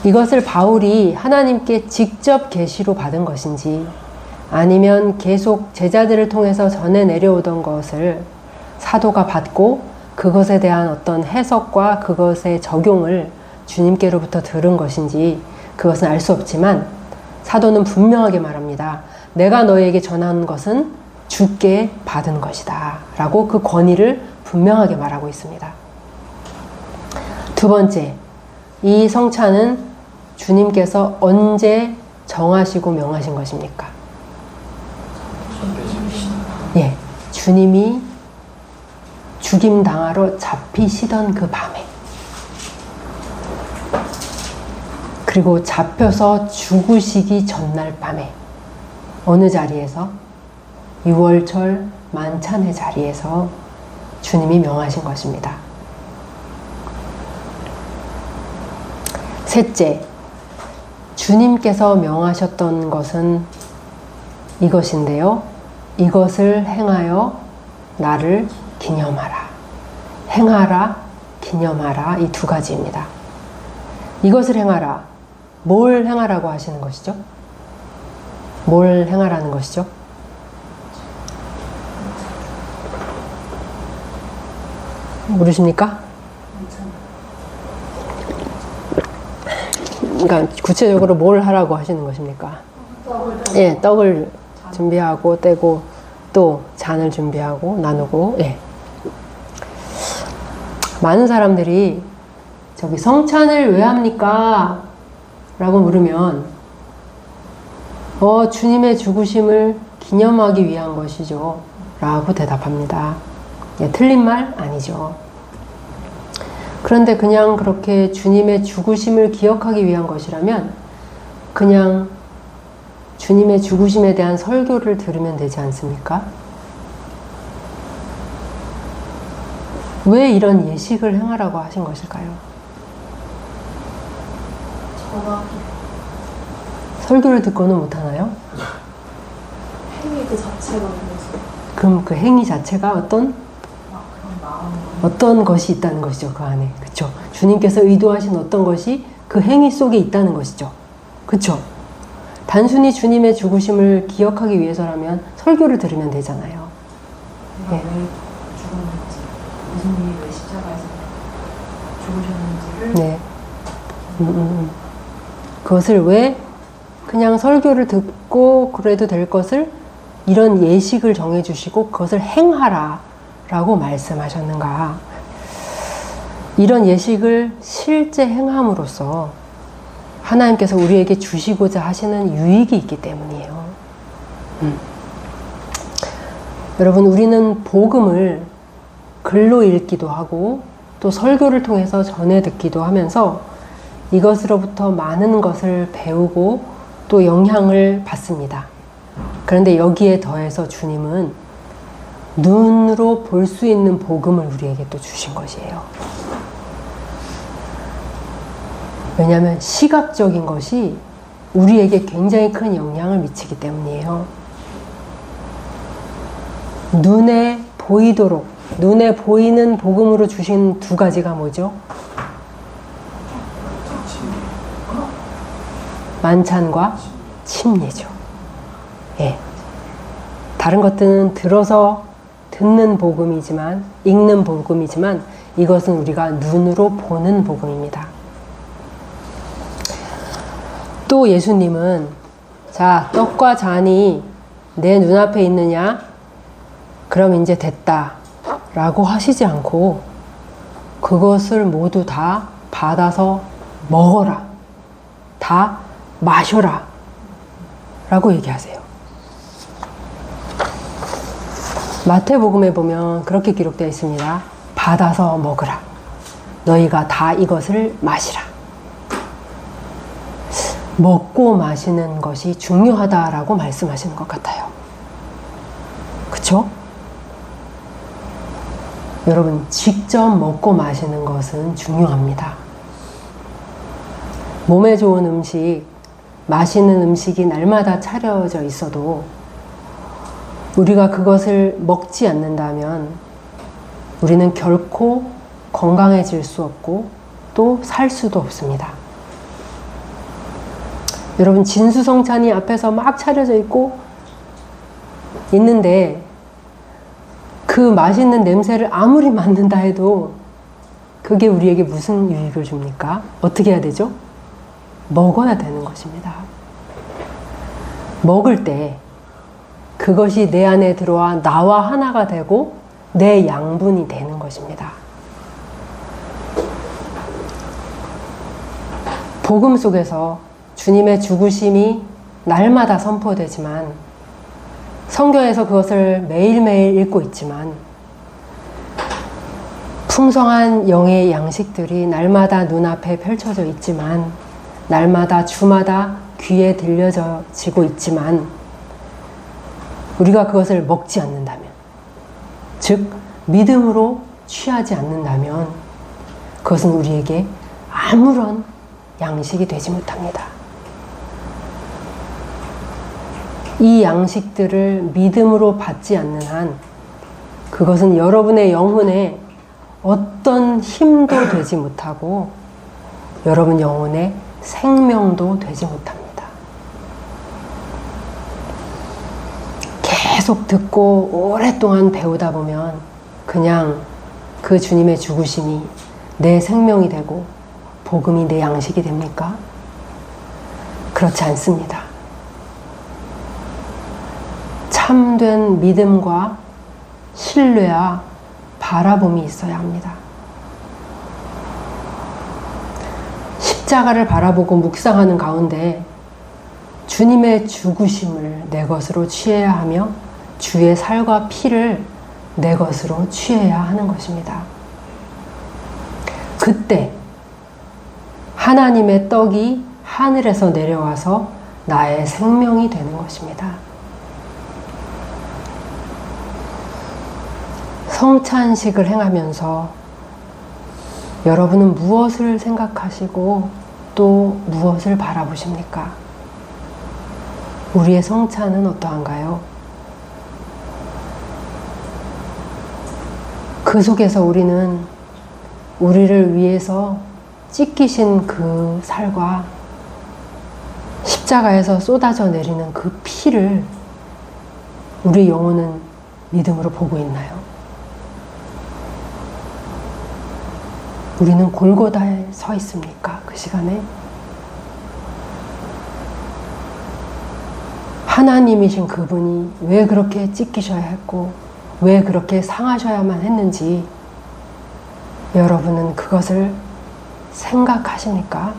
이것을 바울이 하나님께 직접 계시로 받은 것인지 아니면 계속 제자들을 통해서 전해 내려오던 것을 사도가 받고 그것에 대한 어떤 해석과 그것의 적용을 주님께로부터 들은 것인지 그것은 알 수 없지만 사도는 분명하게 말합니다. 내가 너에게 전한 것은 주께 받은 것이다 라고 그 권위를 분명하게 말하고 있습니다. 두 번째, 이 성찬은 주님께서 언제 정하시고 명하신 것입니까? 예, 주님이 죽임당하러 잡히시던 그 밤에, 그리고 잡혀서 죽으시기 전날 밤에 어느 자리에서? 6월절 만찬의 자리에서 주님이 명하신 것입니다. 셋째, 주님께서 명하셨던 것은 이것인데요. 이것을 행하여 나를 기념하라. 행하라, 기념하라. 이 두 가지입니다. 이것을 행하라. 뭘 행하라고 하시는 것이죠? 뭘 행하라는 것이죠? 모르십니까? 그러니까 구체적으로 뭘 하라고 하시는 것입니까? 예, 떡을 준비하고 떼고 또 잔을 준비하고 나누고. 예. 많은 사람들이 저기 성찬을 왜 합니까? 라고 물으면 주님의 죽으심을 기념하기 위한 것이죠 라고 대답합니다. 예, 틀린 말 아니죠. 그런데 그냥 그렇게 주님의 죽으심을 기억하기 위한 것이라면 그냥 주님의 죽으심에 대한 설교를 들으면 되지 않습니까? 왜 이런 예식을 행하라고 하신 것일까요? 설교를 듣고는 못하나요? 행위 그 자체가 문제죠. 그럼 그 행위 자체가 어떤 것이 있다는 것이죠, 그 안에. 그쵸? 주님께서 의도하신 어떤 것이 그 행위 속에 있다는 것이죠. 그쵸? 단순히 주님의 죽으심을 기억하기 위해서라면 설교를 들으면 되잖아요. 내가 왜 죽었는지, 예수님이 왜 십자가에서 죽으셨는지를 네. 그것을 왜 그냥 설교를 듣고 그래도 될 것을 이런 예식을 정해주시고 그것을 행하라 라고 말씀하셨는가. 이런 예식을 실제 행함으로써 하나님께서 우리에게 주시고자 하시는 유익이 있기 때문이에요. 여러분, 우리는 복음을 글로 읽기도 하고 또 설교를 통해서 전해 듣기도 하면서 이것으로부터 많은 것을 배우고 또 영향을 받습니다. 그런데 여기에 더해서 주님은 눈으로 볼 수 있는 복음을 우리에게 또 주신 것이에요. 왜냐하면 시각적인 것이 우리에게 굉장히 큰 영향을 미치기 때문이에요. 눈에 보이도록, 눈에 보이는 복음으로 주신 두 가지가 뭐죠? 만찬과 침례죠. 예. 다른 것들은 들어서 듣는 복음이지만, 읽는 복음이지만, 이것은 우리가 눈으로 보는 복음입니다. 또 예수님은, 자, 떡과 잔이 내 눈앞에 있느냐? 그럼 이제 됐다. 라고 하시지 않고, 그것을 모두 다 받아서 먹어라. 다 마셔라. 라고 얘기하세요. 마태복음에 보면 그렇게 기록되어 있습니다. 받아서 먹으라. 너희가 다 이것을 마시라. 먹고 마시는 것이 중요하다라고 말씀하시는 것 같아요. 그쵸? 여러분, 직접 먹고 마시는 것은 중요합니다. 몸에 좋은 음식, 맛있는 음식이 날마다 차려져 있어도 우리가 그것을 먹지 않는다면 우리는 결코 건강해질 수 없고 또 살 수도 없습니다. 여러분, 진수성찬이 앞에서 막 차려져 있는데 그 맛있는 냄새를 아무리 맡는다 해도 그게 우리에게 무슨 유익을 줍니까? 어떻게 해야 되죠? 먹어야 되는 것입니다. 먹을 때 그것이 내 안에 들어와 나와 하나가 되고 내 양분이 되는 것입니다. 복음 속에서 주님의 죽으심이 날마다 선포되지만 성경에서 그것을 매일매일 읽고 있지만 풍성한 영의 양식들이 날마다 눈앞에 펼쳐져 있지만 날마다 주마다 귀에 들려지고 있지만 우리가 그것을 먹지 않는다면, 즉 믿음으로 취하지 않는다면 그것은 우리에게 아무런 양식이 되지 못합니다. 이 양식들을 믿음으로 받지 않는 한 그것은 여러분의 영혼에 어떤 힘도 되지 못하고 여러분 영혼의 생명도 되지 못합니다. 계속 듣고 오랫동안 배우다 보면 그냥 그 주님의 죽으심이 내 생명이 되고 복음이 내 양식이 됩니까? 그렇지 않습니다. 참된 믿음과 신뢰와 바라봄이 있어야 합니다. 십자가를 바라보고 묵상하는 가운데 주님의 죽으심을 내 것으로 취해야 하며 주의 살과 피를 내 것으로 취해야 하는 것입니다. 그때 하나님의 떡이 하늘에서 내려와서 나의 생명이 되는 것입니다. 성찬식을 행하면서 여러분은 무엇을 생각하시고 또 무엇을 바라보십니까? 우리의 성찬은 어떠한가요? 그 속에서 우리는 우리를 위해서 찢기신 그 살과 십자가에서 쏟아져 내리는 그 피를 우리 영혼은 믿음으로 보고 있나요? 우리는 골고다에 서 있습니까? 그 시간에? 하나님이신 그분이 왜 그렇게 찢기셔야 했고 왜 그렇게 상하셔야만 했는지 여러분은 그것을 생각하십니까?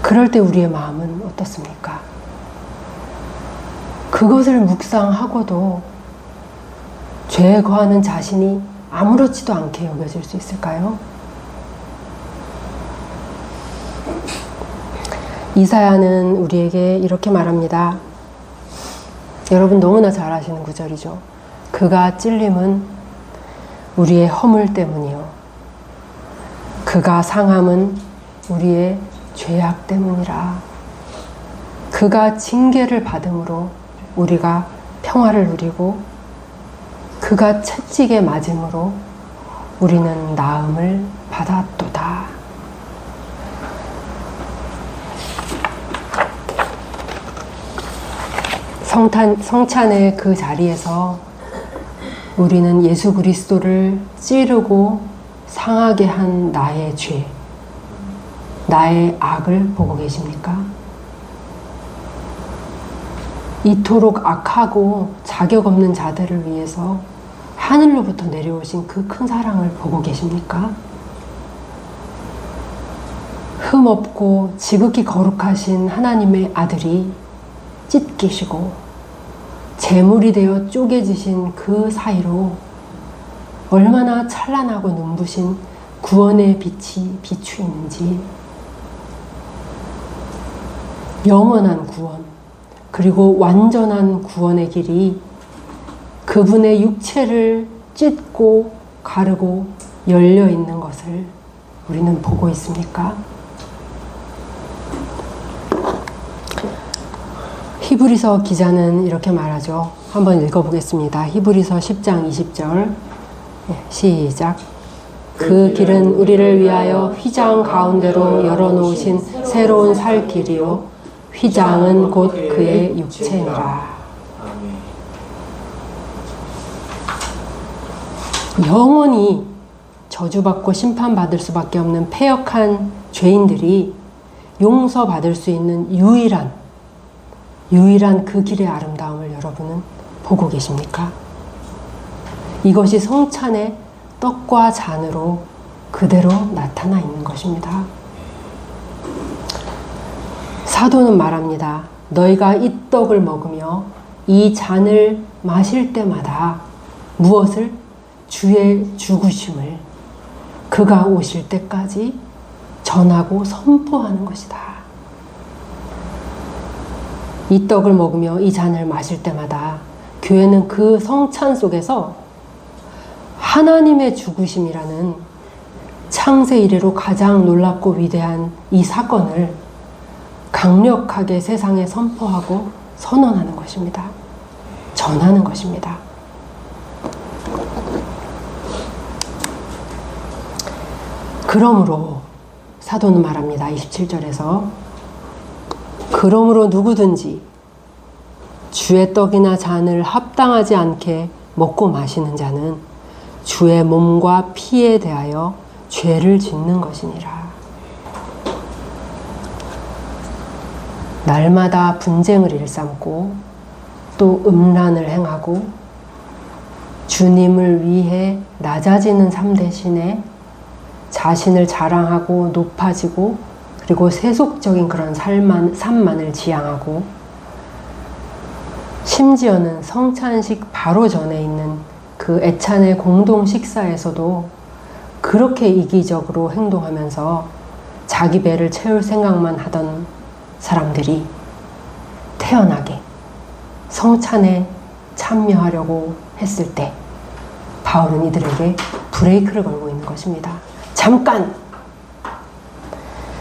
그럴 때 우리의 마음은 어떻습니까? 그것을 묵상하고도 죄에 거하는 자신이 아무렇지도 않게 여겨질 수 있을까요? 이사야는 우리에게 이렇게 말합니다. 여러분 너무나 잘 아시는 구절이죠. 그가 찔림은 우리의 허물 때문이요 그가 상함은 우리의 죄악 때문이라. 그가 징계를 받음으로 우리가 평화를 누리고 그가 채찍에 맞음으로 우리는 나음을 받았도다. 성찬의 그 자리에서 우리는 예수 그리스도를 찌르고 상하게 한 나의 죄, 나의 악을 보고 계십니까? 이토록 악하고 자격 없는 자들을 위해서 하늘로부터 내려오신 그 큰 사랑을 보고 계십니까? 흠없고 지극히 거룩하신 하나님의 아들이 찢기시고 재물이 되어 쪼개지신 그 사이로 얼마나 찬란하고 눈부신 구원의 빛이 비추이는지, 영원한 구원 그리고 완전한 구원의 길이 그분의 육체를 찢고 가르고 열려 있는 것을 우리는 보고 있습니까? 히브리서 기자는 이렇게 말하죠. 한번 읽어보겠습니다. 히브리서 10장 20절 시작. 그 길은 우리를 위하여 휘장 가운데로 열어놓으신 새로운 살 길이요 휘장은 곧 그의 육체니라. 영원히 저주받고 심판받을 수밖에 없는 패역한 죄인들이 용서받을 수 있는 유일한 그 길의 아름다움을 여러분은 보고 계십니까? 이것이 성찬의 떡과 잔으로 그대로 나타나 있는 것입니다. 사도는 말합니다. 너희가 이 떡을 먹으며 이 잔을 마실 때마다 무엇을? 주의 죽으심을 그가 오실 때까지 전하고 선포하는 것이다. 이 떡을 먹으며 이 잔을 마실 때마다 교회는 그 성찬 속에서 하나님의 죽으심이라는 창세 이래로 가장 놀랍고 위대한 이 사건을 강력하게 세상에 선포하고 선언하는 것입니다. 전하는 것입니다. 그러므로 사도는 말합니다. 27절에서 그러므로 누구든지 주의 떡이나 잔을 합당하지 않게 먹고 마시는 자는 주의 몸과 피에 대하여 죄를 짓는 것이니라. 날마다 분쟁을 일삼고 또 음란을 행하고 주님을 위해 낮아지는 삶 대신에 자신을 자랑하고 높아지고 그리고 세속적인 그런 삶만을 지향하고 심지어는 성찬식 바로 전에 있는 그 애찬의 공동 식사에서도 그렇게 이기적으로 행동하면서 자기 배를 채울 생각만 하던 사람들이 태연하게 성찬에 참여하려고 했을 때 바울은 이들에게 브레이크를 걸고 있는 것입니다. 잠깐!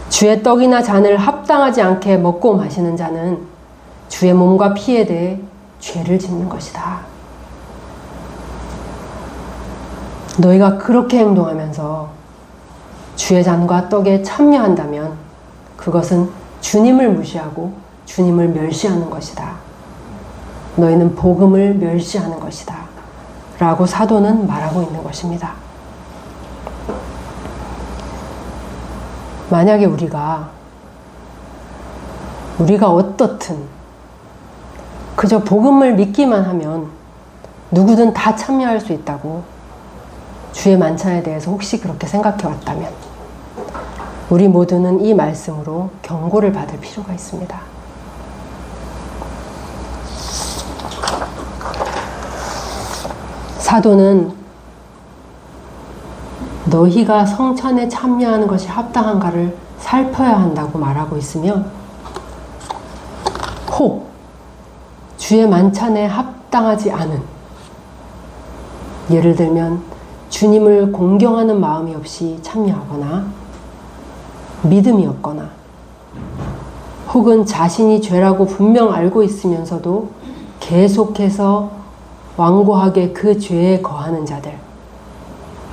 주의 떡이나 잔을 합당하지 않게 먹고 마시는 자는 주의 몸과 피에 대해 죄를 짓는 것이다. 너희가 그렇게 행동하면서 주의 잔과 떡에 참여한다면 그것은 주님을 무시하고 주님을 멸시하는 것이다. 너희는 복음을 멸시하는 것이다. 라고 사도는 말하고 있는 것입니다. 만약에 우리가 어떻든 그저 복음을 믿기만 하면 누구든 다 참여할 수 있다고 주의 만찬에 대해서 혹시 그렇게 생각해 왔다면 우리 모두는 이 말씀으로 경고를 받을 필요가 있습니다. 사도는 너희가 성찬에 참여하는 것이 합당한가를 살펴야 한다고 말하고 있으며 혹 주의 만찬에 합당하지 않은, 예를 들면 주님을 공경하는 마음이 없이 참여하거나 믿음이 없거나 혹은 자신이 죄라고 분명 알고 있으면서도 계속해서 완고하게 그 죄에 거하는 자들,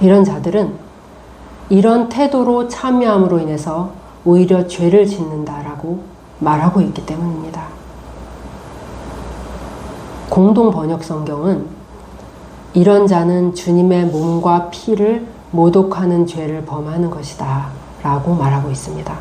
이런 자들은 이런 태도로 참여함으로 인해서 오히려 죄를 짓는다라고 말하고 있기 때문입니다. 공동 번역 성경은 이런 자는 주님의 몸과 피를 모독하는 죄를 범하는 것이다 라고 말하고 있습니다.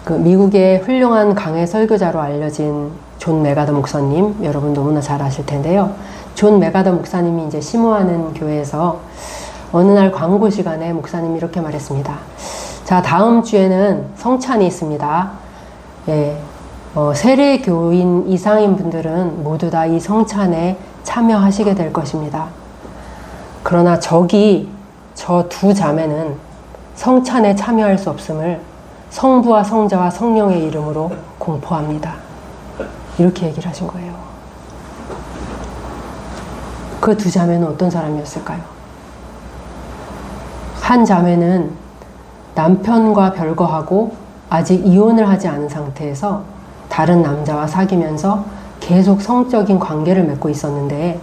그 미국의 훌륭한 강해 설교자로 알려진 존 메가더 목사님, 여러분 너무나 잘 아실 텐데요. 존 메가더 목사님이 이제 심호하는 교회에서 어느 날 광고 시간에 목사님이 이렇게 말했습니다. 자, 다음 주에는 성찬이 있습니다. 예, 세례 교인 이상인 분들은 모두 다 이 성찬에 참여하시게 될 것입니다. 그러나 저 두 자매는 성찬에 참여할 수 없음을 성부와 성자와 성령의 이름으로 공포합니다. 이렇게 얘기를 하신 거예요. 그 두 자매는 어떤 사람이었을까요? 한 자매는 남편과 별거하고 아직 이혼을 하지 않은 상태에서 다른 남자와 사귀면서 계속 성적인 관계를 맺고 있었는데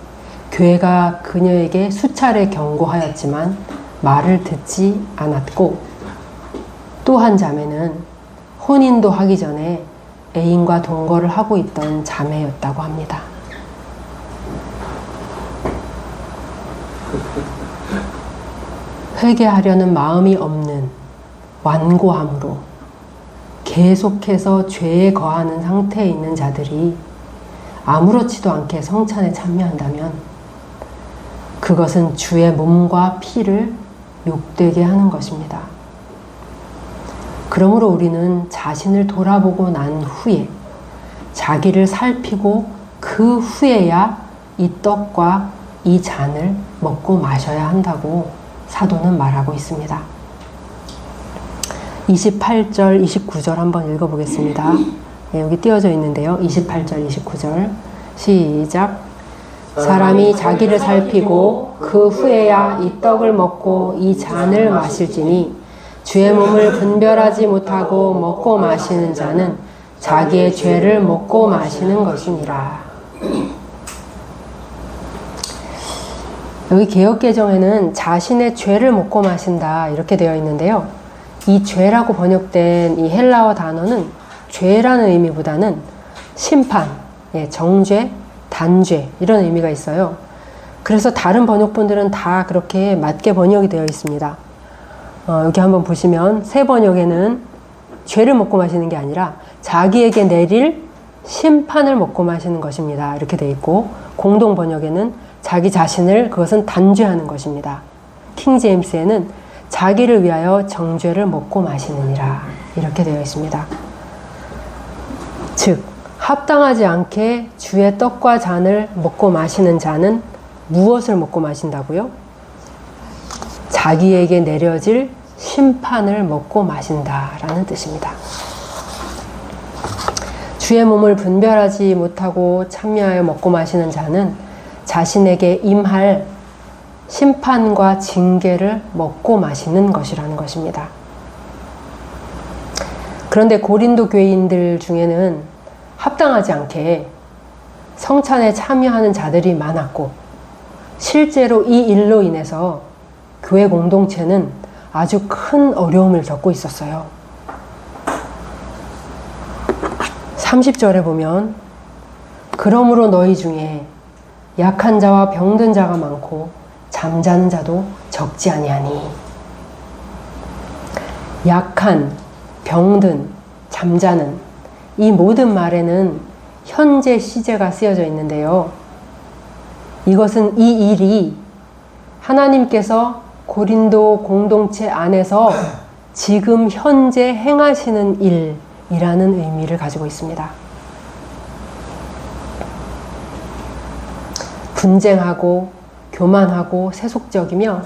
교회가 그녀에게 수차례 경고하였지만 말을 듣지 않았고, 또 한 자매는 혼인도 하기 전에 애인과 동거를 하고 있던 자매였다고 합니다. 회개하려는 마음이 없는 완고함으로 계속해서 죄에 거하는 상태에 있는 자들이 아무렇지도 않게 성찬에 참여한다면 그것은 주의 몸과 피를 욕되게 하는 것입니다. 그러므로 우리는 자신을 돌아보고 난 후에 자기를 살피고 그 후에야 이 떡과 이 잔을 먹고 마셔야 한다고 사도는 말하고 있습니다. 28절, 29절 한번 읽어보겠습니다. 네, 여기 띄어져 있는데요. 28절, 29절 시작. 사람이 자기를 살피고 그 후에야 이 떡을 먹고 이 잔을 마실지니 주의 몸을 분별하지 못하고 먹고 마시는 자는 자기의 죄를 먹고 마시는 것이니라. 여기 개역개정에는 자신의 죄를 먹고 마신다 이렇게 되어 있는데요. 이 죄라고 번역된 이 헬라어 단어는 죄라는 의미보다는 심판, 정죄, 단죄 이런 의미가 있어요. 그래서 다른 번역본들은 다 그렇게 맞게 번역이 되어 있습니다. 여기 한번 보시면 새 번역에는 죄를 먹고 마시는 게 아니라 자기에게 내릴 심판을 먹고 마시는 것입니다. 이렇게 되어 있고 공동 번역에는 자기 자신을 그것은 단죄하는 것입니다. 킹 제임스에는 자기를 위하여 정죄를 먹고 마시느니라 이렇게 되어 있습니다. 즉 합당하지 않게 주의 떡과 잔을 먹고 마시는 자는 무엇을 먹고 마신다고요? 자기에게 내려질 심판을 먹고 마신다라는 뜻입니다. 주의 몸을 분별하지 못하고 참여하여 먹고 마시는 자는 자신에게 임할 심판과 징계를 먹고 마시는 것이라는 것입니다. 그런데 고린도 교인들 중에는 합당하지 않게 성찬에 참여하는 자들이 많았고 실제로 이 일로 인해서 교회 공동체는 아주 큰 어려움을 겪고 있었어요. 30절에 보면 그러므로 너희 중에 약한 자와 병든 자가 많고 잠자는 자도 적지 아니하니. 약한, 병든, 잠자는 이 모든 말에는 현재 시제가 쓰여져 있는데요. 이것은 이 일이 하나님께서 고린도 공동체 안에서 지금 현재 행하시는 일이라는 의미를 가지고 있습니다. 분쟁하고 교만하고 세속적이며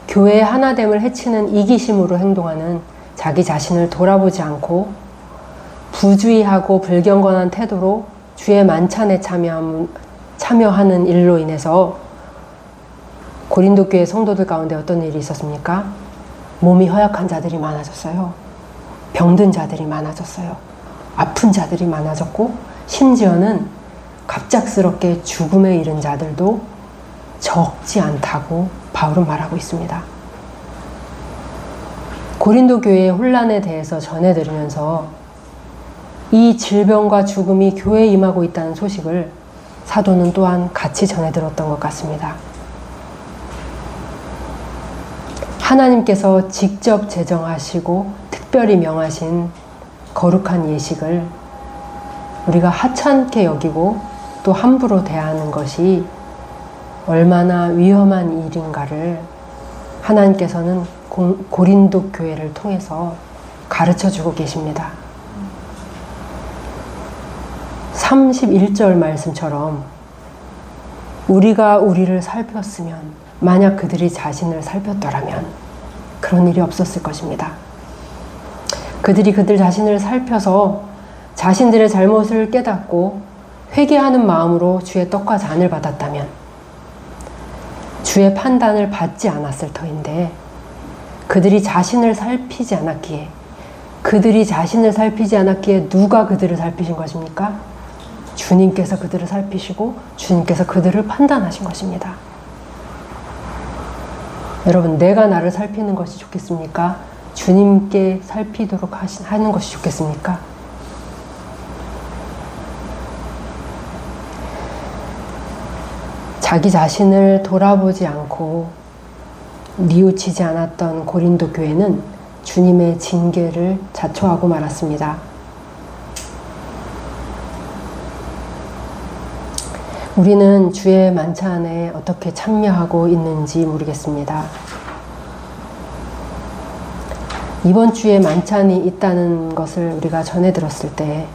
교회의 하나됨을 해치는 이기심으로 행동하는 자기 자신을 돌아보지 않고 부주의하고 불경건한 태도로 주의 만찬에 참여하는 일로 인해서 고린도 교회 성도들 가운데 어떤 일이 있었습니까? 몸이 허약한 자들이 많아졌어요. 병든 자들이 많아졌어요. 아픈 자들이 많아졌고 심지어는 갑작스럽게 죽음에 이른 자들도 적지 않다고 바울은 말하고 있습니다. 고린도 교회의 혼란에 대해서 전해드리면서 이 질병과 죽음이 교회에 임하고 있다는 소식을 사도는 또한 같이 전해들었던 것 같습니다. 하나님께서 직접 제정하시고 특별히 명하신 거룩한 예식을 우리가 하찮게 여기고 또 함부로 대하는 것이 얼마나 위험한 일인가를 하나님께서는 고린도 교회를 통해서 가르쳐주고 계십니다. 31절 말씀처럼 우리가 우리를 살폈으면, 만약 그들이 자신을 살폈더라면 그런 일이 없었을 것입니다. 그들이 그들 자신을 살펴서 자신들의 잘못을 깨닫고 회개하는 마음으로 주의 떡과 잔을 받았다면 주의 판단을 받지 않았을 터인데, 그들이 자신을 살피지 않았기에 누가 그들을 살피신 것입니까? 주님께서 그들을 살피시고 주님께서 그들을 판단하신 것입니다. 여러분, 내가 나를 살피는 것이 좋겠습니까? 주님께 살피도록 하는 것이 좋겠습니까? 자기 자신을 돌아보지 않고 뉘우치지 않았던 고린도 교회는 주님의 징계를 자초하고 말았습니다. 우리는 주의 만찬에 어떻게 참여하고 있는지 모르겠습니다. 이번 주에 만찬이 있다는 것을 우리가 전해 들었을 때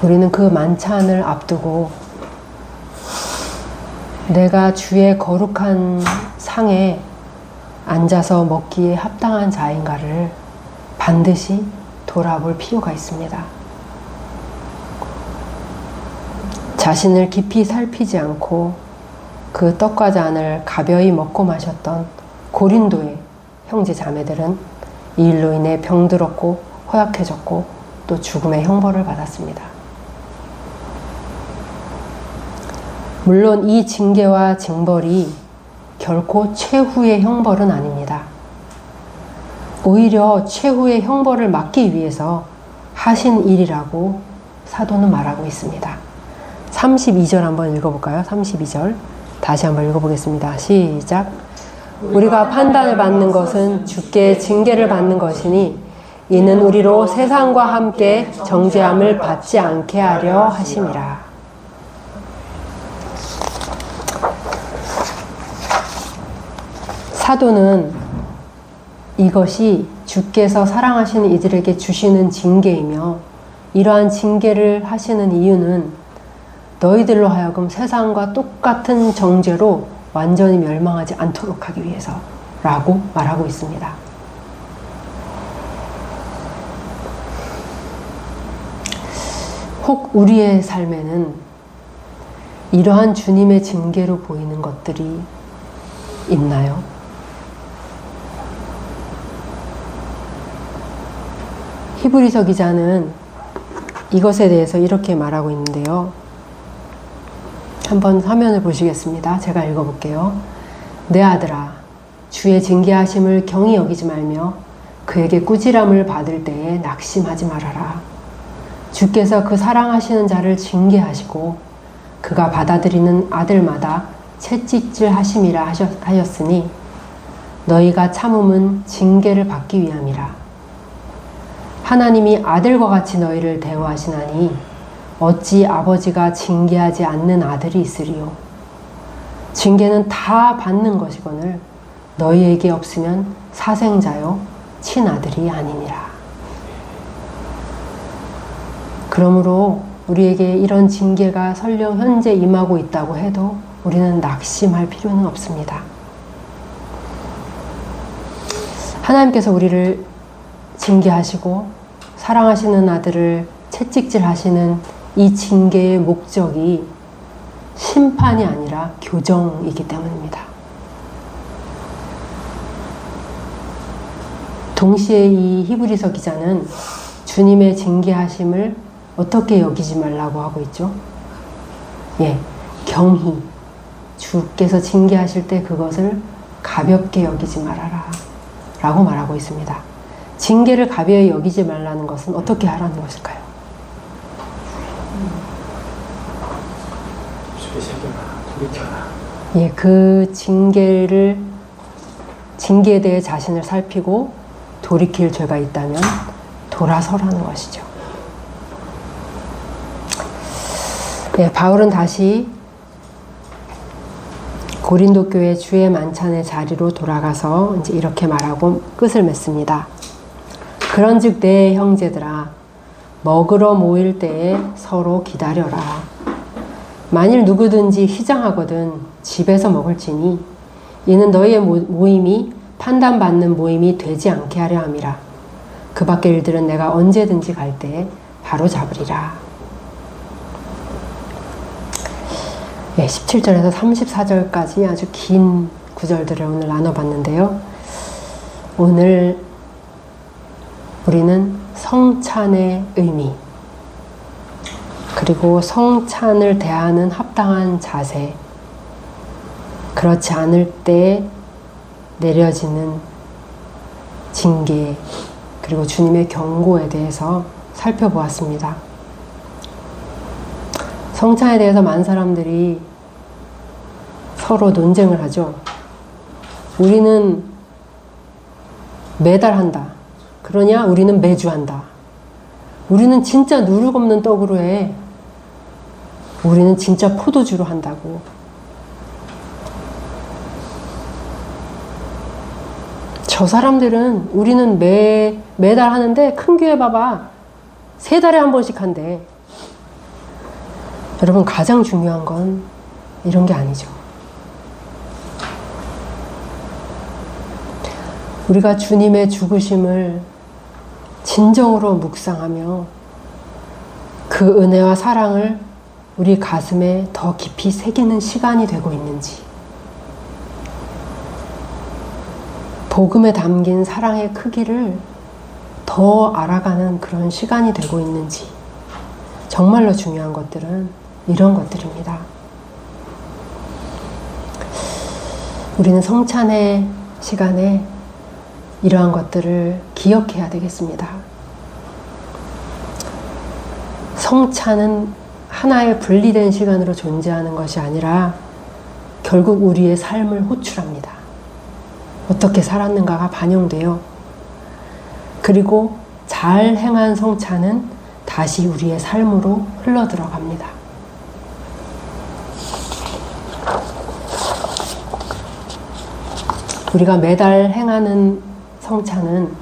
우리는 그 만찬을 앞두고 내가 주의 거룩한 상에 앉아서 먹기에 합당한 자인가를 반드시 돌아볼 필요가 있습니다. 자신을 깊이 살피지 않고 그 떡과 잔을 가벼이 먹고 마셨던 고린도의 형제 자매들은 이 일로 인해 병들었고 허약해졌고 또 죽음의 형벌을 받았습니다. 물론 이 징계와 징벌이 결코 최후의 형벌은 아닙니다. 오히려 최후의 형벌을 막기 위해서 하신 일이라고 사도는 말하고 있습니다. 32절 한번 읽어볼까요? 32절 다시 한번 읽어보겠습니다. 시작. 우리가 판단을 받는 것은 주께 징계를 받는 것이니 이는 우리로 세상과 함께 정죄함을 받지 않게 하려 하심이라. 사도는 이것이 주께서 사랑하시는 이들에게 주시는 징계이며 이러한 징계를 하시는 이유는 너희들로 하여금 세상과 똑같은 정죄로 완전히 멸망하지 않도록 하기 위해서라고 말하고 있습니다. 혹 우리의 삶에는 이러한 주님의 징계로 보이는 것들이 있나요? 히브리서 기자는 이것에 대해서 이렇게 말하고 있는데요. 한번 화면을 보시겠습니다. 제가 읽어볼게요. 내 아들아, 주의 징계하심을 경히 여기지 말며 그에게 꾸지람을 받을 때에 낙심하지 말아라. 주께서 그 사랑하시는 자를 징계하시고 그가 받아들이는 아들마다 채찍질 하심이라 하였으니 너희가 참음은 징계를 받기 위함이라. 하나님이 아들과 같이 너희를 대우하시나니 어찌 아버지가 징계하지 않는 아들이 있으리요. 징계는 다 받는 것이거늘 너희에게 없으면 사생자요 친아들이 아니니라. 그러므로 우리에게 이런 징계가 설령 현재 임하고 있다고 해도 우리는 낙심할 필요는 없습니다. 하나님께서 우리를 징계하시고 사랑하시는 아들을 채찍질 하시는 이 징계의 목적이 심판이 아니라 교정이기 때문입니다. 동시에 이 히브리서 기자는 주님의 징계하심을 어떻게 여기지 말라고 하고 있죠? 경히 주께서 징계하실 때 그것을 가볍게 여기지 말아라 라고 말하고 있습니다. 징계를 가벼이 여기지 말라는 것은 어떻게 하라는 것일까요? 주의 새끼가 돌이켜라. 그 징계에 대해 자신을 살피고 돌이킬 죄가 있다면 돌아서라는 것이죠. 바울은 다시 고린도 교회 주의 만찬의 자리로 돌아가서 이제 이렇게 말하고 끝을 맺습니다. 그런즉 내 형제들아, 먹으러 모일 때에 서로 기다려라. 만일 누구든지 희장하거든 집에서 먹을지니 이는 너희의 모임이 판단받는 모임이 되지 않게 하려 함이라. 그 밖의 일들은 내가 언제든지 갈 때에 바로 잡으리라. 17절에서 34절까지 아주 긴 구절들을 오늘 나눠봤는데요. 오늘 우리는 성찬의 의미, 그리고 성찬을 대하는 합당한 자세, 그렇지 않을 때 내려지는 징계, 그리고 주님의 경고에 대해서 살펴보았습니다. 성찬에 대해서 많은 사람들이 서로 논쟁을 하죠. 우리는 매달 한다. 그러냐? 우리는 매주 한다. 우리는 진짜 누룩 없는 떡으로 해. 우리는 진짜 포도주로 한다고. 저 사람들은 우리는 매달 하는데 큰 교회 봐봐. 3달에 한 번씩 한대. 여러분, 가장 중요한 건 이런 게 아니죠. 우리가 주님의 죽으심을 진정으로 묵상하며 그 은혜와 사랑을 우리 가슴에 더 깊이 새기는 시간이 되고 있는지, 복음에 담긴 사랑의 크기를 더 알아가는 그런 시간이 되고 있는지, 정말로 중요한 것들은 이런 것들입니다. 우리는 성찬의 시간에 이러한 것들을 기억해야 되겠습니다. 성찬은 하나의 분리된 시간으로 존재하는 것이 아니라 결국 우리의 삶을 호출합니다. 어떻게 살았는가가 반영돼요. 그리고 잘 행한 성찬은 다시 우리의 삶으로 흘러들어갑니다. 우리가 매달 행하는 성찬은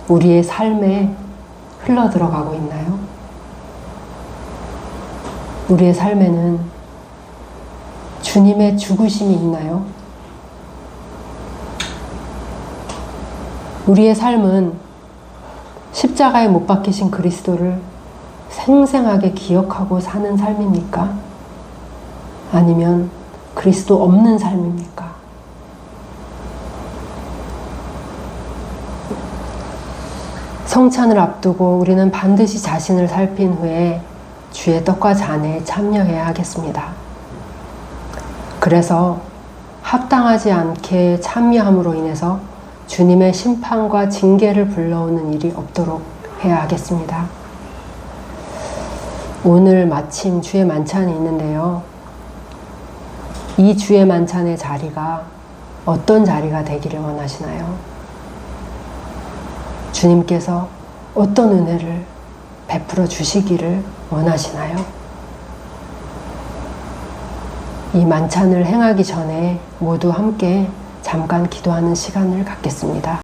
우리의 삶에 흘러들어가고 있나요? 우리의 삶에는 주님의 죽으심이 있나요? 우리의 삶은 십자가에 못 박히신 그리스도를 생생하게 기억하고 사는 삶입니까? 아니면 그리스도 없는 삶입니까? 성찬을 앞두고 우리는 반드시 자신을 살핀 후에 주의 떡과 잔에 참여해야 하겠습니다. 그래서 합당하지 않게 참여함으로 인해서 주님의 심판과 징계를 불러오는 일이 없도록 해야 하겠습니다. 오늘 마침 주의 만찬이 있는데요. 이 주의 만찬의 자리가 어떤 자리가 되기를 원하시나요? 주님께서 어떤 은혜를 베풀어 주시기를 원하시나요? 이 만찬을 행하기 전에 모두 함께 잠깐 기도하는 시간을 갖겠습니다.